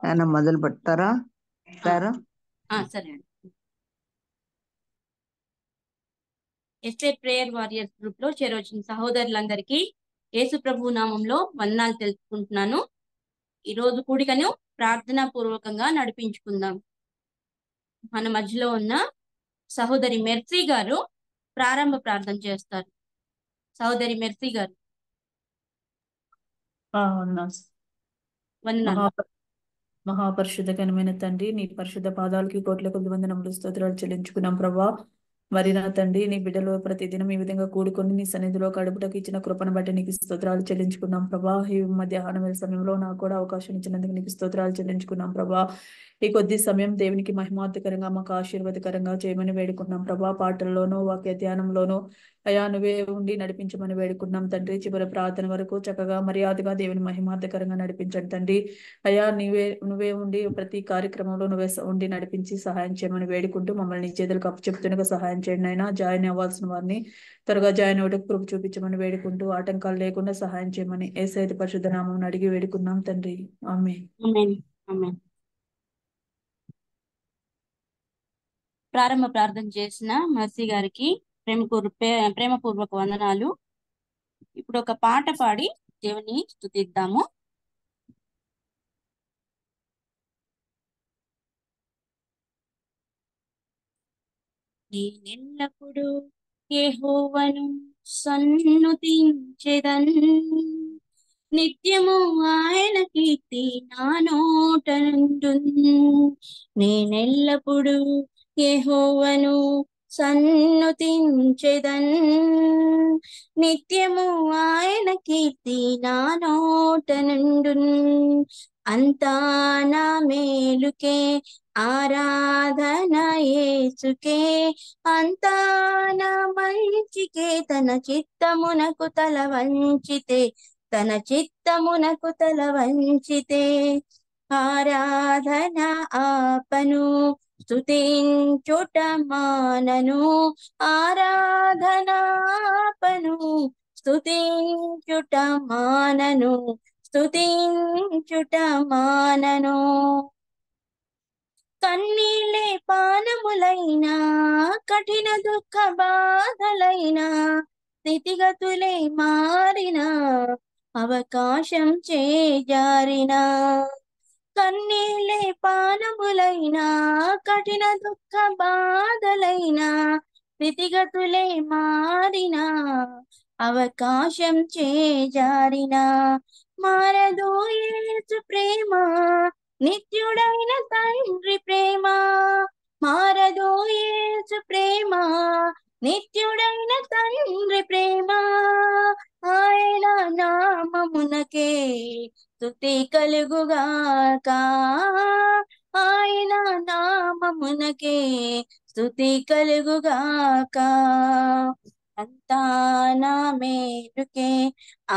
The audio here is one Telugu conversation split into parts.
ఆయన మొదలు పెడతారా సార్? సరే అండి. ఎస్టేట్ ప్రేయర్ వారియర్స్ గ్రూప్ లో చేరొచ్చిన సహోదరులందరికీ యేసు ప్రభు నామంలో వందనాలు తెలుపుకుంటున్నాను. ఈ రోజు కూడికను ప్రార్థనా పూర్వకంగా నడిపించుకుందాం. మన మధ్యలో ఉన్న సహోదరి మెర్సీ గారు ప్రారంభ ప్రార్థన చేస్తారు. సహోదరి మెర్సీ గారు వందనాలు. మహాపరిశుద్ధ ఘనమైన తండ్రి, నీ పరిశుద్ధ పాదాలకి కోట్ల కొద్ది వందనములు స్తోత్రాలు చెల్లించుకున్నాం ప్రభా. మరి నా తండ్రి, నీ బిడ్డలు ప్రతిదినం ఈ విధంగా కూడుకొని నీ సన్నిధిలో గడుపుటకు ఇచ్చిన కృపను బట్టి నీకు స్తోత్రాలు చెల్లించుకున్నాం ప్రభా. ఈ మధ్యాహ్నం వేళ సమయంలో నాకు కూడా అవకాశం ఇచ్చినందుకు నీకు స్తోత్రాలు చెల్లించుకున్నాం ప్రభా. ఈ కొద్ది సమయం దేవునికి మహిమార్థకరంగా మాకు ఆశీర్వాదకరంగా చేయమని వేడుకున్నాం ప్రభా. పాటల్లోనూ వాక్య ధ్యానంలోనూ అయా నువ్వే ఉండి నడిపించమని వేడుకున్నాం తండ్రి. చివరి ప్రార్థన వరకు చక్కగా మర్యాదగా దేవుని మహిమార్థకరంగా నడిపించండి తండ్రి. అయా నువ్వే ఉండి ప్రతి కార్యక్రమంలో నువ్వే ఉండి నడిపించి సహాయం చేయమని వేడుకుంటూ మమ్మల్ని నీ చేతులకు అప్పచెప్తున్నగా సహాయం చేయండి అయినా. జాయిన్ అవ్వాల్సిన వారిని త్వరగా జాయిన్ అవ్వడానికి కృప చూపించమని వేడుకుంటూ ఆటంకాలు లేకుండా సహాయం చేయమని యేసయ్య పరిశుద్ధ నామం అడిగి వేడుకున్నాం తండ్రి. ఆమేన్. ఆమేన్. ఆమేన్. ప్రారంభ ప్రార్థన చేసిన మర్సీ గారికి ప్రేమపూర్వక వందనాలు. ఇప్పుడు ఒక పాట పాడి దేవుని స్తుతిద్దాము. నేనెల్లప్పుడు యెహోవాను సన్నుతించెదన్, నిత్యము ఆయన కీర్తి నా నోట నుండున్. నేనెల్లప్పుడు యెహోవాను సన్నుతించెదన్, నిత్యము ఆయన కీర్తి నా నోట నుండున్. అంతా నా మేలుకే ఆరాధన యేసుకే, అంతా నా మంచికే. తన చిత్తమునకు తల వంచితే, తన చిత్తమునకు తల వంచితే ఆరాధన ఆపను, స్తుతించుట మానను. ఆరాధన ఆపను, స్తుతించుట మానను, స్తుతించుట మానను. కన్నీళ్ళే పానములైనా, కఠిన దుఃఖ బాధలైనా, స్థితిగతులే మారిన, అవకాశం చేజారిన. కన్నీళ్ళే పానములైనా, కఠిన దుఃఖ బాధలైనా, స్థితిగతులే మారిన, అవకాశం చేజారిన. మారదు యేసు ప్రేమ, నిత్యుడైన తండ్రి ప్రేమ. మారదు యేసు ప్రేమ, నిత్యుడైన తండ్రి ప్రేమ. ఆయన నామమునకే స్తుతి కలుగుగాక, ఆయన నామమునకే స్తుతి కలుగుగాక. అంతా నా మేలుకే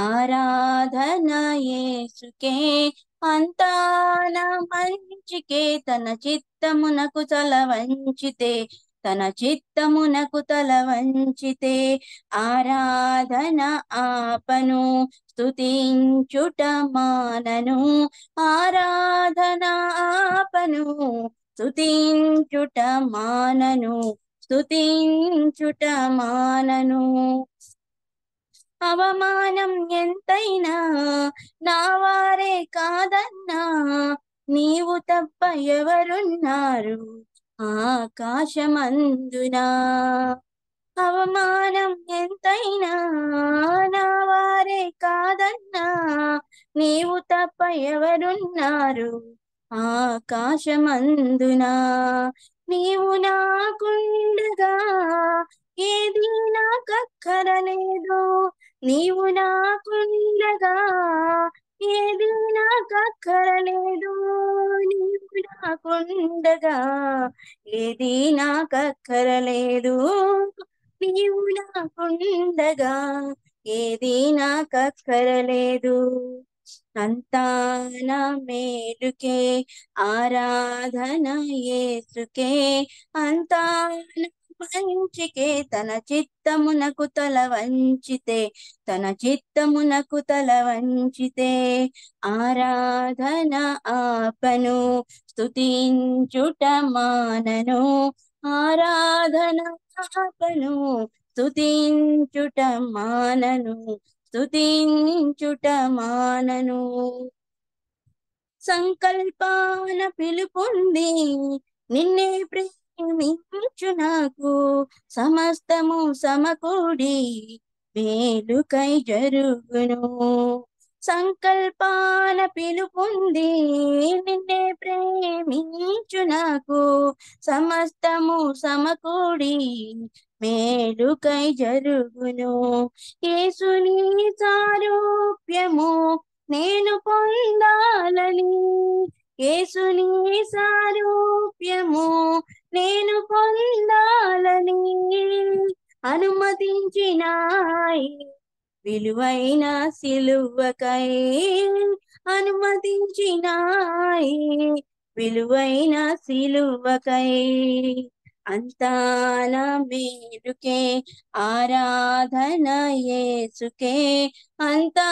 ఆరాధన యేసుకే, అంతా నా మంచికే. తన చిత్తమునకు తల వంచితే, తన చిత్తమునకు తల వంచితే ఆరాధన ఆపను, స్తుతించుట మానను. ఆరాధన ఆపను, స్తుతించుట మానను, స్తుతించుట మానను. అవమానం ఎంతైనా నా వారే కాదన్నా, నీవు తప్ప ఎవరున్నారు ఆకాశమందునా. అవమానం ఎంతైనా నా వారే కాదన్నా, నీవు తప్ప ఎవరున్నారు ఆకాశమందునా. నీవు నాకుండగా ఏది నాకక్కరలేదు, నీవు నాకుండగా ఏది నాకక్కరలేదు. నీవు నాకుండగా ఏది నాకక్కరలేదు, నీవు నాకుండగా ఏది నాకక్కరలేదు. అంతా నా మేలుకే ఆరాధన యేసుకే, అంతా నా మంచికే తన చిత్తమునకు తల వంచితే, తన చిత్తమునకు తల వంచితే, ఆరాధన ఆపను స్తుతించుట మానను, ఆరాధన ఆపను స్తుతించుట మానను, స్తుతించుట మానను. సంకల్పాన పిలుపుంది నిన్నే ప్రేమించు నాకు, సమస్తము సమకూడి మేలుకై జరుగును. సంకల్పాన పిలుపుంది నిన్నే ప్రేమించు నాకు, సమస్తము సమకూడి మేలుకై జరుగును. యేసుని సారూప్యము నేను పొందాలని, యేసుని సారూప్యము నేను పొందాలని, అనుమతించినాయి విలువైన సిలువకై, అనుమతించినాయి విలువైన సిలువకై. అంతా నా మేలుకే ఆరాధన యేసుకే, అంతా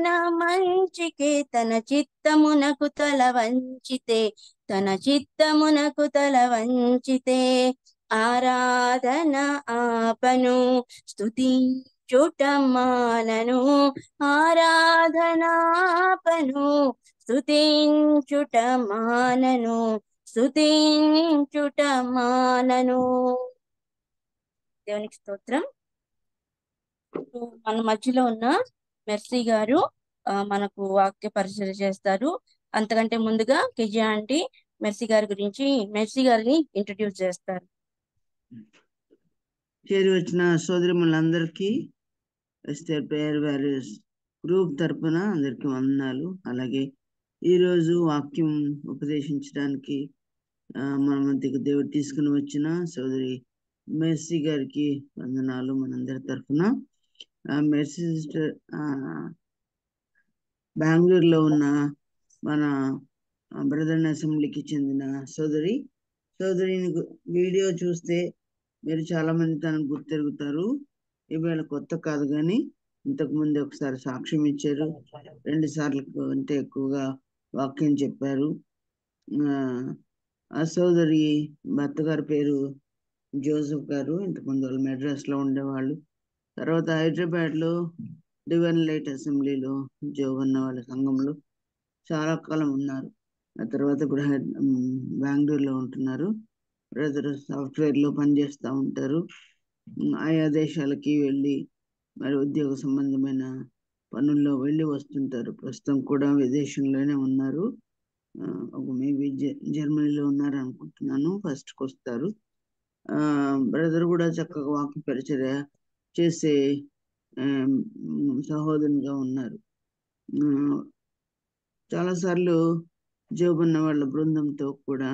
నా మంచికే తన చిత్తమునకు తల వంచితే, తన చిత్తమునకు తల వంచితే, ఆరాధన ఆపను స్తుతించుట మానను, ఆరాధన ఆపను స్తుతించుట మానను, స్తుతించుట మానను. దేవునికి స్తోత్రం. మన మధ్యలో ఉన్న మెర్సీ గారు మనకు వాక్య పరిచయం చేస్తారు. అంతకంటే ముందుగా కెజి ఆంటీ మెర్సీ గారి గురించి, మెర్సీ గారిని ఇంట్రడ్యూస్ చేస్తారు. చేరి వచ్చిన సోదరిములందరికీ ఎస్టర్ ప్రేయర్ వారియర్స్ గ్రూప్ తరపున అందరికీ వందనాలు. అలాగే ఈరోజు వాక్యం ఉపదేశించడానికి మన మధ్యకు దేవుడు తీసుకుని వచ్చిన సోదరి మెర్సీ గారికి వందనాలు మనందరి తరఫున. మెర్సీ సిస్టర్ బెంగళూరులో ఉన్న మన బ్రదర్ అసెంబ్లీకి చెందిన సోదరిని వీడియో చూస్తే మీరు చాలా మంది తనకు గుర్తెరుగుతారు. ఈవేళ కొత్త కాదు, కానీ ఇంతకు ముందు ఒకసారి సాక్ష్యం ఇచ్చారు, 2 సార్లు అంటే ఎక్కువగా వాక్యం చెప్పారు. ఆ సోదరి భర్త గారి పేరు జోసెఫ్ గారు. ఇంతకుముందు వాళ్ళు మెడ్రాస్లో ఉండేవాళ్ళు. తర్వాత హైదరాబాద్లో డివైన్ లైట్ అసెంబ్లీలో జోగన్న వాళ్ళ సంఘంలో చాలా కాలం ఉన్నారు. ఆ తర్వాత ఇప్పుడు బెంగళూరులో ఉంటున్నారు. బ్రదర్ సాఫ్ట్వేర్లో పనిచేస్తూ ఉంటారు. ఆయా దేశాలకి వెళ్ళి మరి ఉద్యోగ సంబంధమైన పనుల్లో వెళ్ళి వస్తుంటారు. ప్రస్తుతం కూడా విదేశంలోనే ఉన్నారు. మేబీ జర్మనీలో ఉన్నారు అనుకుంటున్నాను. ఫస్ట్కి వస్తారు. బ్రదర్ కూడా చక్కగా వాక్య పరిచర్య చేసే సహోదరునిగా ఉన్నారు. చాలాసార్లు జోబన్న వాళ్ళ బృందంతో కూడా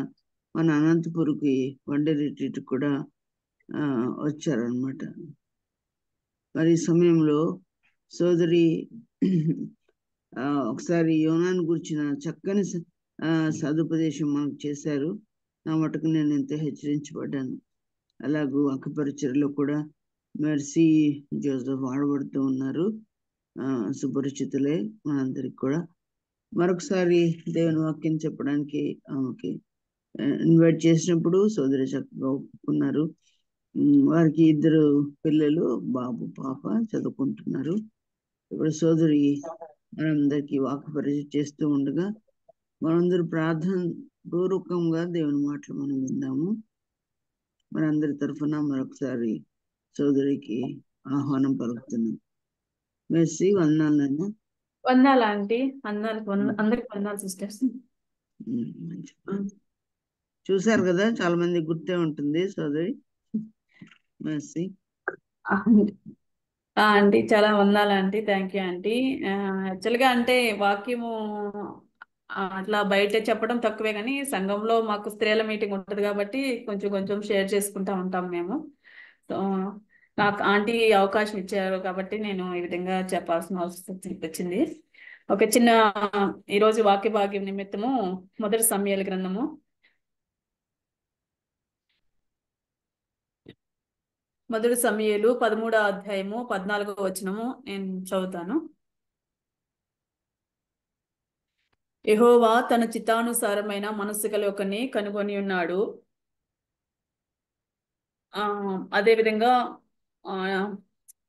మన అనంతపూర్కి వన్డే రిట్రీట్ కూడా వచ్చారనమాట. మరి ఈ సమయంలో సోదరి ఒకసారి యోనాను గురించిన చక్కని సదుపదేశం మనకు చేశారు. నా మటుకు నేను ఎంతో హెచ్చరించబడ్డాను. అలాగూ అక్కపరిచర్లో కూడా మెర్సీ జోసెఫ్ వాడబడుతూ ఉన్నారు. సుపరిచితులే మనందరికి కూడా. మరొకసారి దేవుని వాక్యం చెప్పడానికి ఆమెకి ఇన్వైట్ చేసినప్పుడు సోదరి చక్కగా ఒప్పుకున్నారు. వారికి 2 పిల్లలు, బాబు పాప చదువుకుంటున్నారు. ఇప్పుడు సోదరి మనందరికీ వాక్య పరిచయం చేస్తూ ఉండగా మనందరూ ప్రార్థన పూర్వకంగా దేవుని మాటలు మనం విందాము. మనందరి తరఫున మరొకసారి సోదరికి ఆహ్వానం పలుకుతున్నాం. మెర్సీ వందనాలన్నా. వందనాలు ఆంటీ, అందరికి వందనాలు సిస్టర్స్. చూసారు కదా, చాలా మంది గుర్తే ఉంటుంది సోదరి మెర్సీ. ఆంటీ చాలా వందనాలు ఆంటీ, థ్యాంక్ యూ ఆంటీ. యాక్చువల్గా అంటే వాక్యము అట్లా బయట చెప్పడం తక్కువే, కానీ సంఘంలో మాకు స్త్రీల మీటింగ్ ఉంటుంది కాబట్టి కొంచెం కొంచెం షేర్ చేసుకుంటా ఉంటాం మేము. సో నాకు ఆంటీ అవకాశం ఇచ్చారు కాబట్టి నేను ఈ విధంగా చెప్పాల్సిన అవసరం వచ్చింది. ఒక చిన్న ఈరోజు వాక్య భాగ్యం నిమిత్తము 1 సమూయేలు గ్రంథము మొదటి సమూయేలు 13వ అధ్యాయము 14వ వచనము నేను చదువుతాను. యెహోవా తన చిత్తానుసారమైన మనస్సు గల ఒకని కనుగొని ఉన్నాడు. అదే విధంగా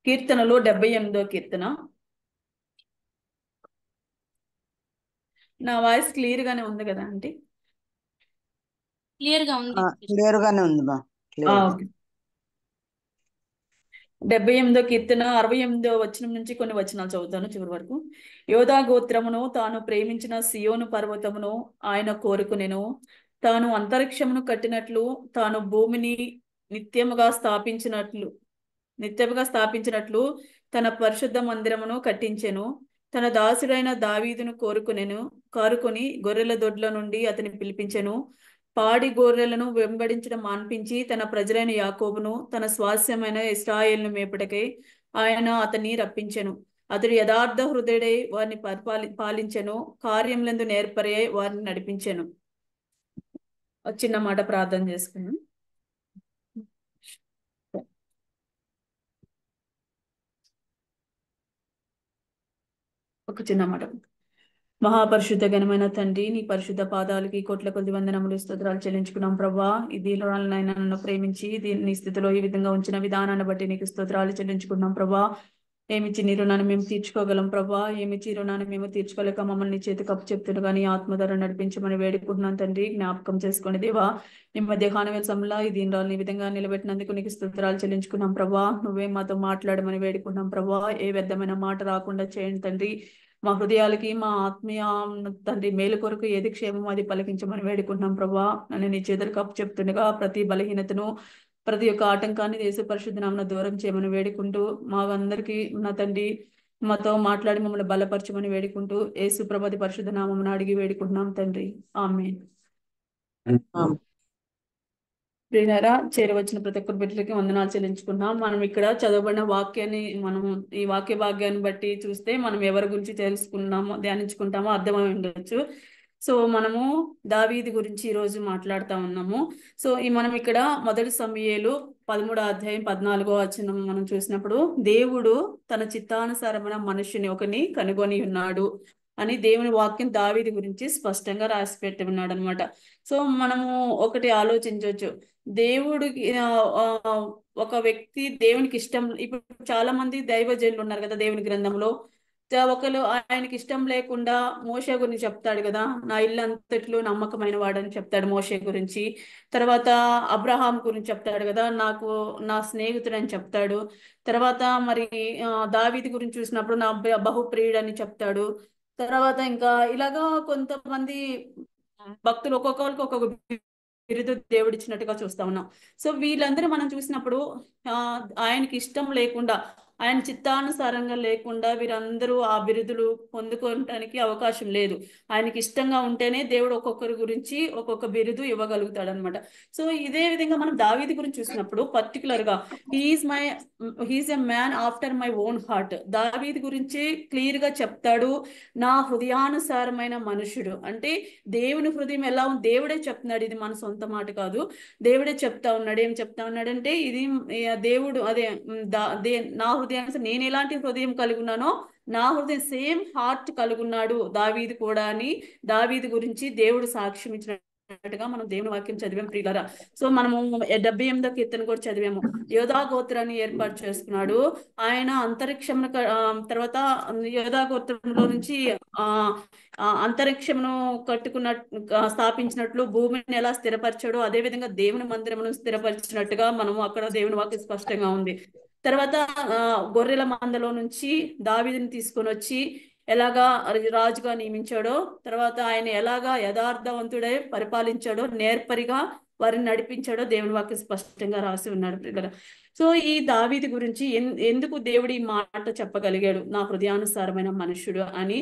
కీర్తనలో 78వ కీర్తన. నా వాయిస్ క్లియర్ గానే ఉంది కదా ఆంటీ? క్లియర్ గా ఉంది. క్లియర్ గానే ఉంది బా. ఓకే. 78వ కీర్తన 68వ వచనం నుంచి కొన్ని వచనాలు చదువుతాను చివరి వరకు. యోధా గోత్రమును తాను ప్రేమించిన సియోను పర్వతమును ఆయన కోరుకునెను. తాను అంతరిక్షమును కట్టినట్లు, తాను భూమిని నిత్యముగా స్థాపించినట్లు తన పరిశుద్ధ మందిరమును కట్టించెను. తన దాసుడైన దావీదును కారుకొని గొర్రెల దొడ్ల నుండి అతని పిలిపించెను. పాడి గొర్రెలను వెంబడించడం మాన్పించి తన ప్రజలైన యాకోబును, తన స్వాస్యమైన ఇశ్రాయేలును మేపుటకై ఆయన అతన్ని రప్పించెను. అతడు యథార్థ హృదయుడై వారిని పాలించెను. కార్యములందు నేర్పరి వారిని నడిపించెను. చిన్న మాట ప్రార్థన చేసుకున్నాం. ఒక చిన్న మాట. మహాపరిశుద్ధ ఘనమైన తండ్రి, నీ పరిశుద్ధ పాదాలకి కోట్ల కొద్ది వందనములు స్తోత్రాలు చెల్లించుకున్నాం ప్రభా. ఈ దీనురాలనైనా నన్ను ప్రేమించి నీ స్థితిలో ఈ విధంగా ఉంచిన విధానాన్ని బట్టి నీకు స్తోత్రాలు చెల్లించుకున్నాం ప్రభా. ఏమిచ్చి నీ రుణాన్ని మేము తీర్చుకోగలం ప్రభా. ఏమిచ్చి రుణాన్ని మేము తీర్చుకోలేక మమ్మల్ని చేతికి అప్పు చెప్తున్నా కానీ ఆత్మధర నడిపించమని వేడుకుంటున్నాను తండ్రి. జ్ఞాపకం చేసుకోండి దేవా. ఈ మధ్యాహ్న వేళ ఈ దీనురాలను ఈ విధంగా నిలబెట్టినందుకు నీకు స్తోత్రాలు చెల్లించుకున్నాం ప్రభా. నువ్వే మాతో మాట్లాడమని వేడుకుంటున్నాం ప్రభా. ఏ వ్యర్థమైన మాట రాకుండా చేయండి తండ్రి. మా హృదయాలకి, మా ఆత్మీయ తండ్రి మేలు కొరకు ఏది క్షేమం అది పలికించమని వేడుకుంటున్నాం ప్రభా. నన్ను నీ చేతులకు అప్పు చెప్తుండగా ప్రతి బలహీనతను, ప్రతి ఒక్క ఆటంకాన్ని దేశ పరిశుద్ధ నామమున దూరం చేయమని వేడుకుంటూ, మా అందరికీ నా తండ్రి మాతో మాట్లాడి మమ్మల్ని బలపరచమని వేడుకుంటూ యేసు ప్రభుని పరిశుద్ధ నామమున అడిగి వేడుకుంటున్నాం తండ్రి. ఆమేన్. ప్రియులారా, చేరవచ్చిన ప్రతి ఒక్కరి బిడ్డలకి వందనాలు చెల్లించుకున్నాం. మనం ఇక్కడ చదవబడిన వాక్యాన్ని మనం ఈ వాక్య భాగ్యాన్ని బట్టి చూస్తే మనం ఎవరి గురించి తెలుసుకున్నామో, ధ్యానించుకుంటామో అర్థమై ఉండొచ్చు. సో మనము దావీదు గురించి ఈ రోజు మాట్లాడుతా ఉన్నాము. సో మనం ఇక్కడ మొదటి సమూయేలు 13వ అధ్యాయం 14వ వచనం మనం చూసినప్పుడు, దేవుడు తన చిత్తానుసారమైన మనుషుని ఒకని కనుగొని ఉన్నాడు అని దేవుని వాక్యం దావీదు గురించి స్పష్టంగా రాసి పెట్టి ఉన్నాడు అనమాట. సో మనము ఒకటి ఆలోచించవచ్చు, దేవుడికి ఒక వ్యక్తి దేవునికి ఇష్టం. ఇప్పుడు చాలా మంది దైవజనులు ఉన్నారు కదా దేవుని గ్రంథంలో. ఒకరు ఆయనకి ఇష్టం లేకుండా మోషే గురించి చెప్తాడు కదా, నా ఇల్లు అంతట్లో నమ్మకమైన వాడని చెప్తాడు మోషే గురించి. తర్వాత అబ్రహాం గురించి చెప్తాడు కదా, నాకు నా స్నేహితుడు అని చెప్తాడు. తర్వాత మరి దావీదు గురించి చూసినప్పుడు నా బహుప్రియుడు అని చెప్తాడు. తర్వాత ఇంకా ఇలాగా కొంతమంది భక్తులు ఒక్కొక్కరికి ఒక్కొక్క బిరుదు దేవుడిచ్చినట్టుగా చూస్తా ఉన్నాం. సో వీళ్ళందరూ మనం చూసినప్పుడు ఆయనకి ఇష్టం లేకుండా, ఆయన చిత్తానుసారంగా లేకుండా వీరందరూ ఆ బిరుదులు పొందుకోవటానికి అవకాశం లేదు. ఆయనకి ఇష్టంగా ఉంటేనే దేవుడు ఒక్కొక్కరి గురించి ఒక్కొక్క బిరుదు ఇవ్వగలుగుతాడు అనమాట. సో ఇదే విధంగా మనం దావీదు గురించి చూసినప్పుడు పర్టికులర్ గా he's a man after my own heart. దావీదు గురించి క్లియర్ గా చెప్తాడు, నా హృదయానుసారమైన మనుషుడు. అంటే దేవుని హృదయం ఎలా ఉంది దేవుడే చెప్తున్నాడు, ఇది మన సొంత మాట కాదు. దేవుడే చెప్తా ఉన్నాడు. ఏం చెప్తా ఉన్నాడంటే, ఇది దేవుడు అదే నా హృదయాన్ని నేను ఎలాంటి హృదయం కలిగి ఉన్నానో నా హృదయం సేమ్ హార్ట్ కలుగున్నాడు దావీదు కూడా అని దావీదు గురించి దేవుడు సాక్ష్యం ఇచ్చినట్టుగా మనం దేవుని వాక్యం చదివాం ప్రియులారా. సో మనము 78వ కీర్తన కూడా చదివాము. యోధా గోత్రాన్ని ఏర్పాటు చేసుకున్నాడు ఆయన. అంతరిక్షమును తర్వాత యోధా గోత్రంలో నుంచి అంతరిక్షమును స్థాపించినట్లు భూమిని ఎలా స్థిరపరచాడో అదే విధంగా దేవుని మందిరమును స్థిరపరిచినట్టుగా మనము అక్కడ దేవుని వాక్యం స్పష్టంగా ఉంది. తర్వాత గొర్రెల మందలో నుంచి దావీదుని తీసుకొని వచ్చి ఎలాగా రాజుగా నియమించాడో, తర్వాత ఆయన ఎలాగా యథార్థవంతుడై పరిపాలించాడో, నేర్పరిగా వారిని నడిపించాడో దేవుని వాక్యం స్పష్టంగా రాసి ఉన్నాడు. సో ఈ దావీదు గురించి ఎందుకు దేవుడు ఈ మాట చెప్పగలిగాడు, నా హృదయానుసారమైన మనుషుడు అని,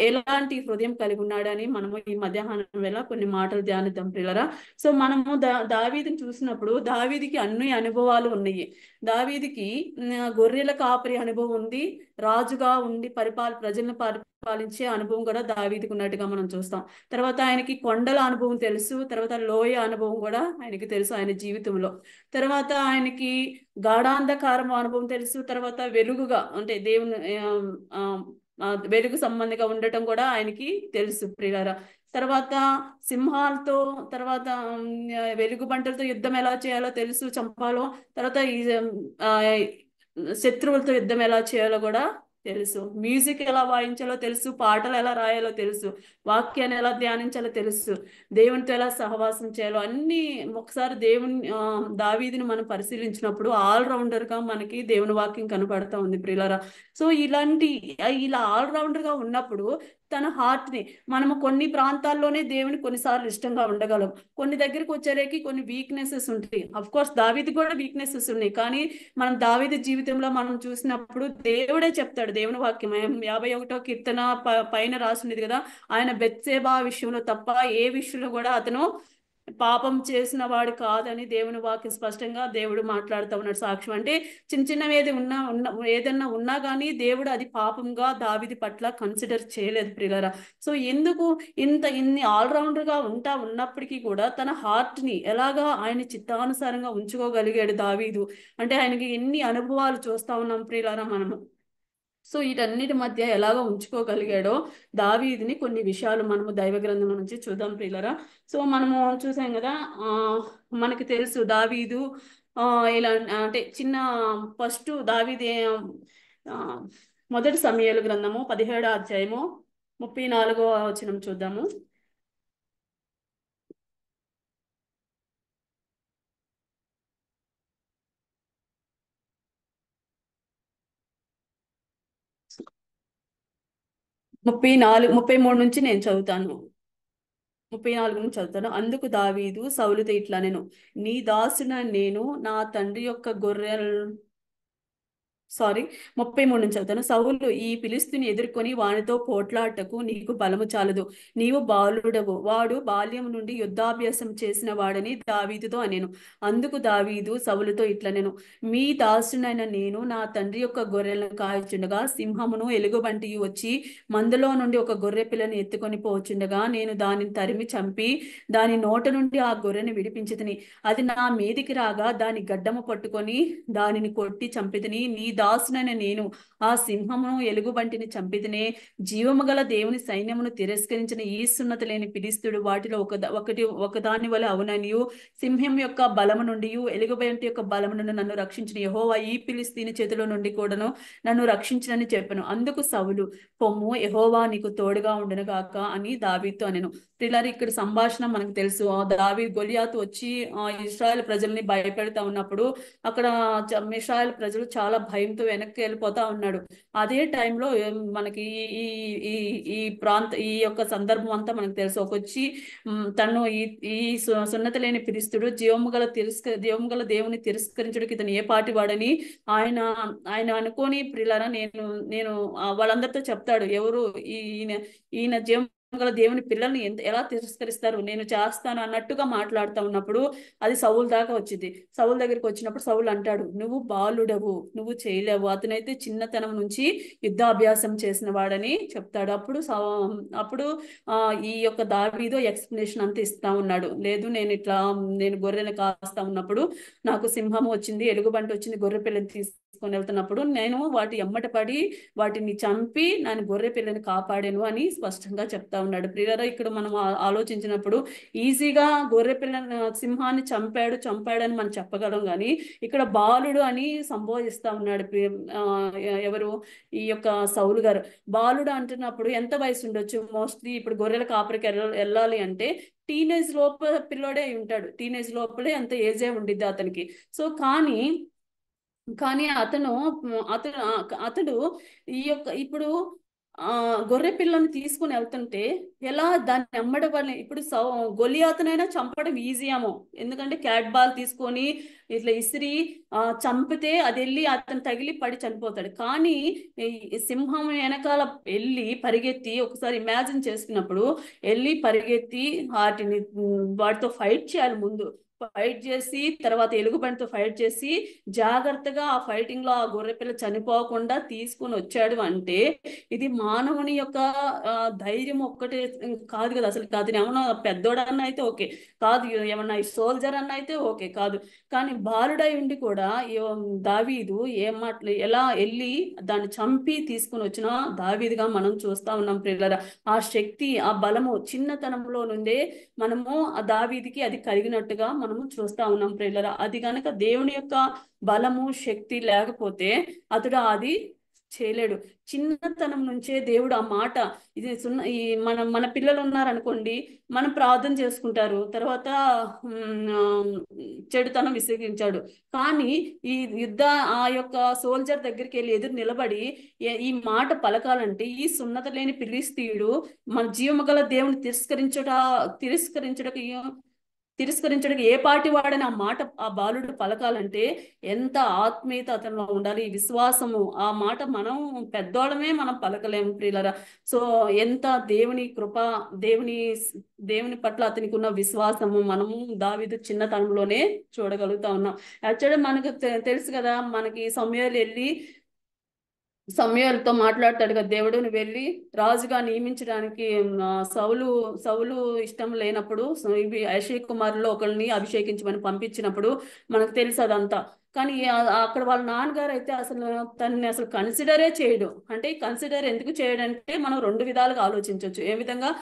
ఎలాంటి హృదయం కలిగి ఉన్నాడని మనము ఈ మధ్యాహ్నం వేళ కొన్ని మాటలు ధ్యానిద్దాం ప్రియులరా. సో మనము దావీదుని చూసినప్పుడు దావీదికి అన్ని అనుభవాలు ఉన్నాయి. దావీదికి గొర్రెల కాపరి అనుభవం ఉంది, రాజుగా ఉండి ప్రజలను పాలించే అనుభవం కూడా దావీదుకు ఉన్నట్టుగా మనం చూస్తాం. తర్వాత ఆయనకి కొండల అనుభవం తెలుసు, తర్వాత లోయ అనుభవం కూడా ఆయనకి తెలుసు ఆయన జీవితంలో. తర్వాత ఆయనకి గాఢాంధకారం అనుభవం తెలుసు, తర్వాత వెలుగుగా అంటే దేవుని ఆ, వెలుగు సంబంధిగా ఉండటం కూడా ఆయనకి తెలుసు ప్రియులారా. తర్వాత సింహాలతో, తర్వాత వెలుగు బంటలతో యుద్ధం ఎలా చేయాలో తెలుసు, చంపాలో. తర్వాత ఈ ఆ, శత్రువులతో యుద్ధం ఎలా చేయాలో కూడా తెలుసు. మ్యూజిక్ ఎలా వాయించాలో తెలుసు, పాటలు ఎలా రాయాలో తెలుసు, వాక్యాన్ని ఎలా ధ్యానించాలో తెలుసు, దేవునితో ఎలా సహవాసం చేయాలో అన్ని. ఒకసారి దావీదుని మనం పరిశీలించినప్పుడు ఆల్రౌండర్ గా మనకి దేవుని వాక్యం కనపడతా ఉంది ప్రియులారా. సో ఇలా ఆల్రౌండర్ గా ఉన్నప్పుడు తన హార్ట్ ని మనము కొన్ని ప్రాంతాల్లోనే దేవుని కొన్నిసార్లు ఇష్టంగా ఉండగలం, కొన్ని దగ్గరికి వచ్చేసరికి కొన్ని వీక్నెసెస్ ఉంటాయి. అఫ్ కోర్స్ దావీదు కూడా వీక్నెసెస్ ఉన్నాయి, కానీ మనం దావీదు జీవితంలో మనం చూసినప్పుడు దేవుడే చెప్తాడు, దేవుని వాక్యం 51వ కీర్తన పైన రాసుండేది కదా, ఆయన బెత్షెబా విషయంలో తప్ప ఏ విషయంలో కూడా అతను పాపం చేసిన వాడు కాదని దేవుని వాక్యం స్పష్టంగా దేవుడు మాట్లాడుతూ ఉన్నాడు. సాక్ష్యం అంటే చిన్న చిన్నవి ఏదన్నా ఉన్నా కానీ దేవుడు అది పాపంగా దావీదు పట్ల కన్సిడర్ చేయలేదు ప్రియులారా. సో ఎందుకు ఇన్ని ఆల్రౌండర్ గా ఉన్నప్పటికీ కూడా తన హార్ట్ ని ఎలాగా ఆయన చిత్తానుసారంగా ఉంచుకోగలిగాడు దావీదు అంటే ఆయనకి ఎన్ని అనుభవాలు చూస్తా ఉన్నాం ప్రియులారా మనము. సో వీటన్నిటి మధ్య ఎలాగో ఉంచుకోగలిగాడో దావీదుని కొన్ని విషయాలు మనము దైవ గ్రంథం నుంచి చూద్దాం ప్రియులరా. సో మనము చూసాం కదా, మనకి తెలుసు దావీదు ఇలా అంటే ఫస్ట్ దావీదు మొదటి సమూయేలు గ్రంథము 17వ అధ్యాయము 34వ వచనం చూద్దాము. ముప్పై 33 నుంచి నేను చదువుతాను. 34 నుంచి చదువుతాను. అందుకు దావీదు సౌలుతో ఇట్లా నేను, నీ దాసున నేను నా తండ్రి యొక్క 33 నుంచి చదువుతాను. సౌలు ఈ ఫిలిష్తీయుని ఎదుర్కొని వానితో పోట్లాటకు నీకు బలము చాలదు, నీవు బాలుడవు, వాడు బాల్యం నుండి యుద్ధాభ్యాసం చేసిన వాడని దావీదుతో అనేను. అందుకు దావీదు సౌలుతో ఇట్లా నేను, మీ దాసునైన నేను నా తండ్రి యొక్క గొర్రెలను కాల్చుండగా సింహమును ఎలుగుబంటి వచ్చి మందలో నుండి ఒక గొర్రె పిల్లని ఎత్తుకొని పోచుండగా నేను దానిని తరిమి చంపి దాని నోట నుండి ఆ గొర్రెని విడిపించితిని. అది నా మీదికి రాగా దాని గడ్డము పట్టుకొని దానిని కొట్టి చంపితిని. నీ దాసునైన నేను ఆ సింహమును ఎలుగుబంటిని చంపితినే. జీవము గల దేవుని సైన్యమును తిరస్కరించిన ఈ సున్నతి లేని ఫిలిష్తీయుడు వాటిలో ఒకదాని వల్ల అవుననియు సింహం యొక్క బలము నుండి ఎలుగుబంటి యొక్క బలము నుండి నన్ను రక్షించిన యెహోవా ఈ ఫిలిష్తీయుని చేతిలో నుండి కూడాను నన్ను రక్షించినని చెప్పాను. అందుకు సౌలు, పొమ్ము, యెహోవా నీకు తోడుగా ఉండను గాక అని దావీదుతో అనెను. ప్రియులారా, ఇక్కడ సంభాషణ మనకు తెలుసు. దావీదు గొలియాతు వచ్చి ఇశ్రాయేల్ ప్రజల్ని భయపెడతా ఉన్నప్పుడు అక్కడ ఇశ్రాయేల్ ప్రజలు చాలా భయంతో వెనక్కి వెళ్ళిపోతా ఉన్నాడు. అదే టైంలో మనకి ఈ యొక్క సందర్భం అంతా మనకు తెలుసు. వచ్చి తను ఈ సున్నతి లేని ఫిలిష్తీయుడు జీవము గల దేవుని తిరస్కరించడానికి ఇతను ఏ పాటి వాడని ఆయన అనుకోని ప్రియులారా నేను వాళ్ళందరితో చెప్తాడు, ఎవరు ఈయన జీవం గల దేవుని పిల్లల్ని ఎలా తిరస్కరిస్తారు, నేను చేస్తాను అన్నట్టుగా మాట్లాడుతూ ఉన్నప్పుడు అది సౌలు దాకా వచ్చింది. సౌలు దగ్గరికి వచ్చినప్పుడు సౌలు అంటాడు, నువ్వు బాలుడవు, నువ్వు చేయలేవు, అతనైతే చిన్నతనం నుంచి యుద్ధాభ్యాసం చేసిన వాడని చెప్తాడు. అప్పుడు ఈ యొక్క దావీదు ఎక్స్ప్లెనేషన్ అంతా ఇస్తా ఉన్నాడు. లేదు, నేను గొర్రెని కాస్తా ఉన్నప్పుడు నాకు సింహం వచ్చింది, ఎలుగుబంటి వచ్చింది, గొర్రె పిల్లని తీసుకొని వెళ్తున్నప్పుడు నేను వాటి ఎమ్మట పడి వాటిని చంపి నేను గొర్రె పిల్లని కాపాడాను అని స్పష్టంగా చెప్తా ఉన్నాడు. ప్రియులారా, ఇక్కడ మనం ఆలోచించినప్పుడు ఈజీగా గొర్రె పిల్లని సింహాన్ని చంపాడని మనం చెప్పగలం, కానీ ఇక్కడ బాలుడు అని సంబోధిస్తా ఉన్నాడు ఎవరు, ఈ యొక్క సౌలు గారు. బాలుడు అంటున్నప్పుడు ఎంత వయసు ఉండొచ్చు? మోస్ట్లీ ఇప్పుడు గొర్రెల కాపరికి వెళ్ళాలి అంటే టీనేజ్ లోపల పిల్లోడే ఉంటాడు, టీనేజ్ లోపలే అంత ఏజే ఉండిద్ది అతనికి. సో కానీ అతడు ఈ యొక్క ఇప్పుడు గొర్రె పిల్లని తీసుకుని వెళ్తుంటే ఎలా దాన్ని అమ్మడం ఇప్పుడు గొలియాతనైనా చంపడం ఈజీ ఏమో, ఎందుకంటే క్యాట్ బాల్ తీసుకొని ఇట్లా ఇసిరి చంపితే అది వెళ్ళి అతను తగిలి పడి చనిపోతాడు. కానీ సింహం వెనకాల వెళ్ళి పరిగెత్తి, ఒకసారి ఇమాజిన్ చేసుకున్నప్పుడు వెళ్ళి పరిగెత్తి వాటితో ఫైట్ చేయాలి ముందు. ఫైట్ చేసి తర్వాత ఎలుగుబంటితో ఫైట్ చేసి జాగ్రత్తగా ఆ ఫైటింగ్ లో ఆ గొర్రెపిల్ల చనిపోకుండా తీసుకుని వచ్చాడు అంటే ఇది మానవుని యొక్క ధైర్యం ఒక్కటే కాదు కదా. అసలు కాదు, ఏమన్నా పెద్దోడన్నా అయితే ఓకే కాదు, ఏమన్నా సోల్జర్ అన్న అయితే ఓకే కాదు, కానీ బాలుడై ఉండి కూడా దావీదు ఏం మాటలు ఎలా వెళ్ళి దాన్ని చంపి తీసుకుని వచ్చిన దావీదుగా మనం చూస్తా ఉన్నాం ప్రియులారా. ఆ శక్తి ఆ బలము చిన్నతనంలో నుండే మనము ఆ దావీదికి అది కలిగినట్టుగా మనము చూస్తా ఉన్నాం ప్రియులారా. అది కనుక దేవుని యొక్క బలము శక్తి లేకపోతే అతడు అది చేయలేడు. చిన్నతనం నుంచే దేవుడు ఆ మాట ఇది ఈ మన పిల్లలు ఉన్నారనుకోండి, మనం ప్రార్థన చేసుకుంటారు, తర్వాత చెడుతనం విసిగించాడు, కానీ ఈ యుద్ధ ఆ యొక్క సోల్జర్ దగ్గరికి వెళ్ళి ఎదురు నిలబడి ఈ మాట పలకాలంటే ఈ సున్నత లేని ఫిలిష్తీయుడు మన జీవముగల దేవుని తిరస్కరించడానికి ఏ పాటి వాడని ఆ మాట ఆ బాలుడు పలకాలంటే ఎంత ఆత్మీయత అతనిలో ఉండాలి, విశ్వాసము. ఆ మాట మనం పెద్దోళ్ళమే మనం పలకలేము ప్రియులరా. సో ఎంత దేవుని కృప, దేవుని పట్ల అతనికి ఉన్న విశ్వాసము మనము దావీదు చిన్నతనంలోనే చూడగలుగుతా ఉన్నాం. యాక్చువల్గా మనకు తెలుసు కదా, మనకి సమయాలు వెళ్ళి సమయాలతో మాట్లాడతాడు కదా దేవుడు, నువ్వు వెళ్ళి రాజుగా నియమించడానికి సౌలు ఇష్టం లేనప్పుడు ఇవి యెషయా కుమారులో ఒకరిని అభిషేకించమని పంపించినప్పుడు మనకు తెలుసు అదంతా. కానీ అక్కడ వాళ్ళ నాన్నగారు అయితే అసలు తనని అసలు కన్సిడరే చేయడు. అంటే కన్సిడర్ ఎందుకు చేయడంటే మనం రెండు విధాలుగా ఆలోచించవచ్చు. ఏ విధంగా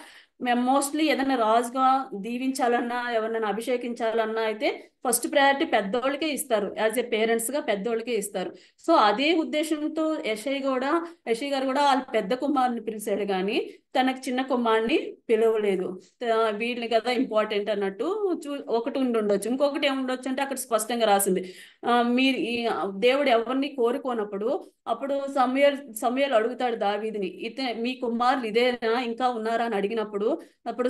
మేము మోస్ట్లీ ఏదైనా రాజుగా దీవించాలన్నా ఎవరినైనా అభిషేకించాలన్నా అయితే ఫస్ట్ ప్రయారిటీ పెద్దోళ్ళకే ఇస్తారు, యాజ్ ఏ పేరెంట్స్ గా పెద్దోళ్ళకే ఇస్తారు. సో అదే ఉద్దేశంతో యెషయా గారు కూడా వాళ్ళ పెద్ద కుమారుని పిలిచాడు, కానీ తనకు చిన్న కుమారుని పిలవలేదు. వీళ్ళని కదా ఇంపార్టెంట్ అన్నట్టు ఒకటి ఉండొచ్చు. ఇంకొకటి ఏముండొచ్చు అంటే అక్కడ స్పష్టంగా రాసింది, మీరు దేవుడు ఎవరిని కోరుకోనప్పుడు అప్పుడు సమూయేలు అడుగుతాడు దావీదుని, మీ కుమారులు ఇదేనా ఇంకా ఉన్నారా అని అడిగినప్పుడు అప్పుడు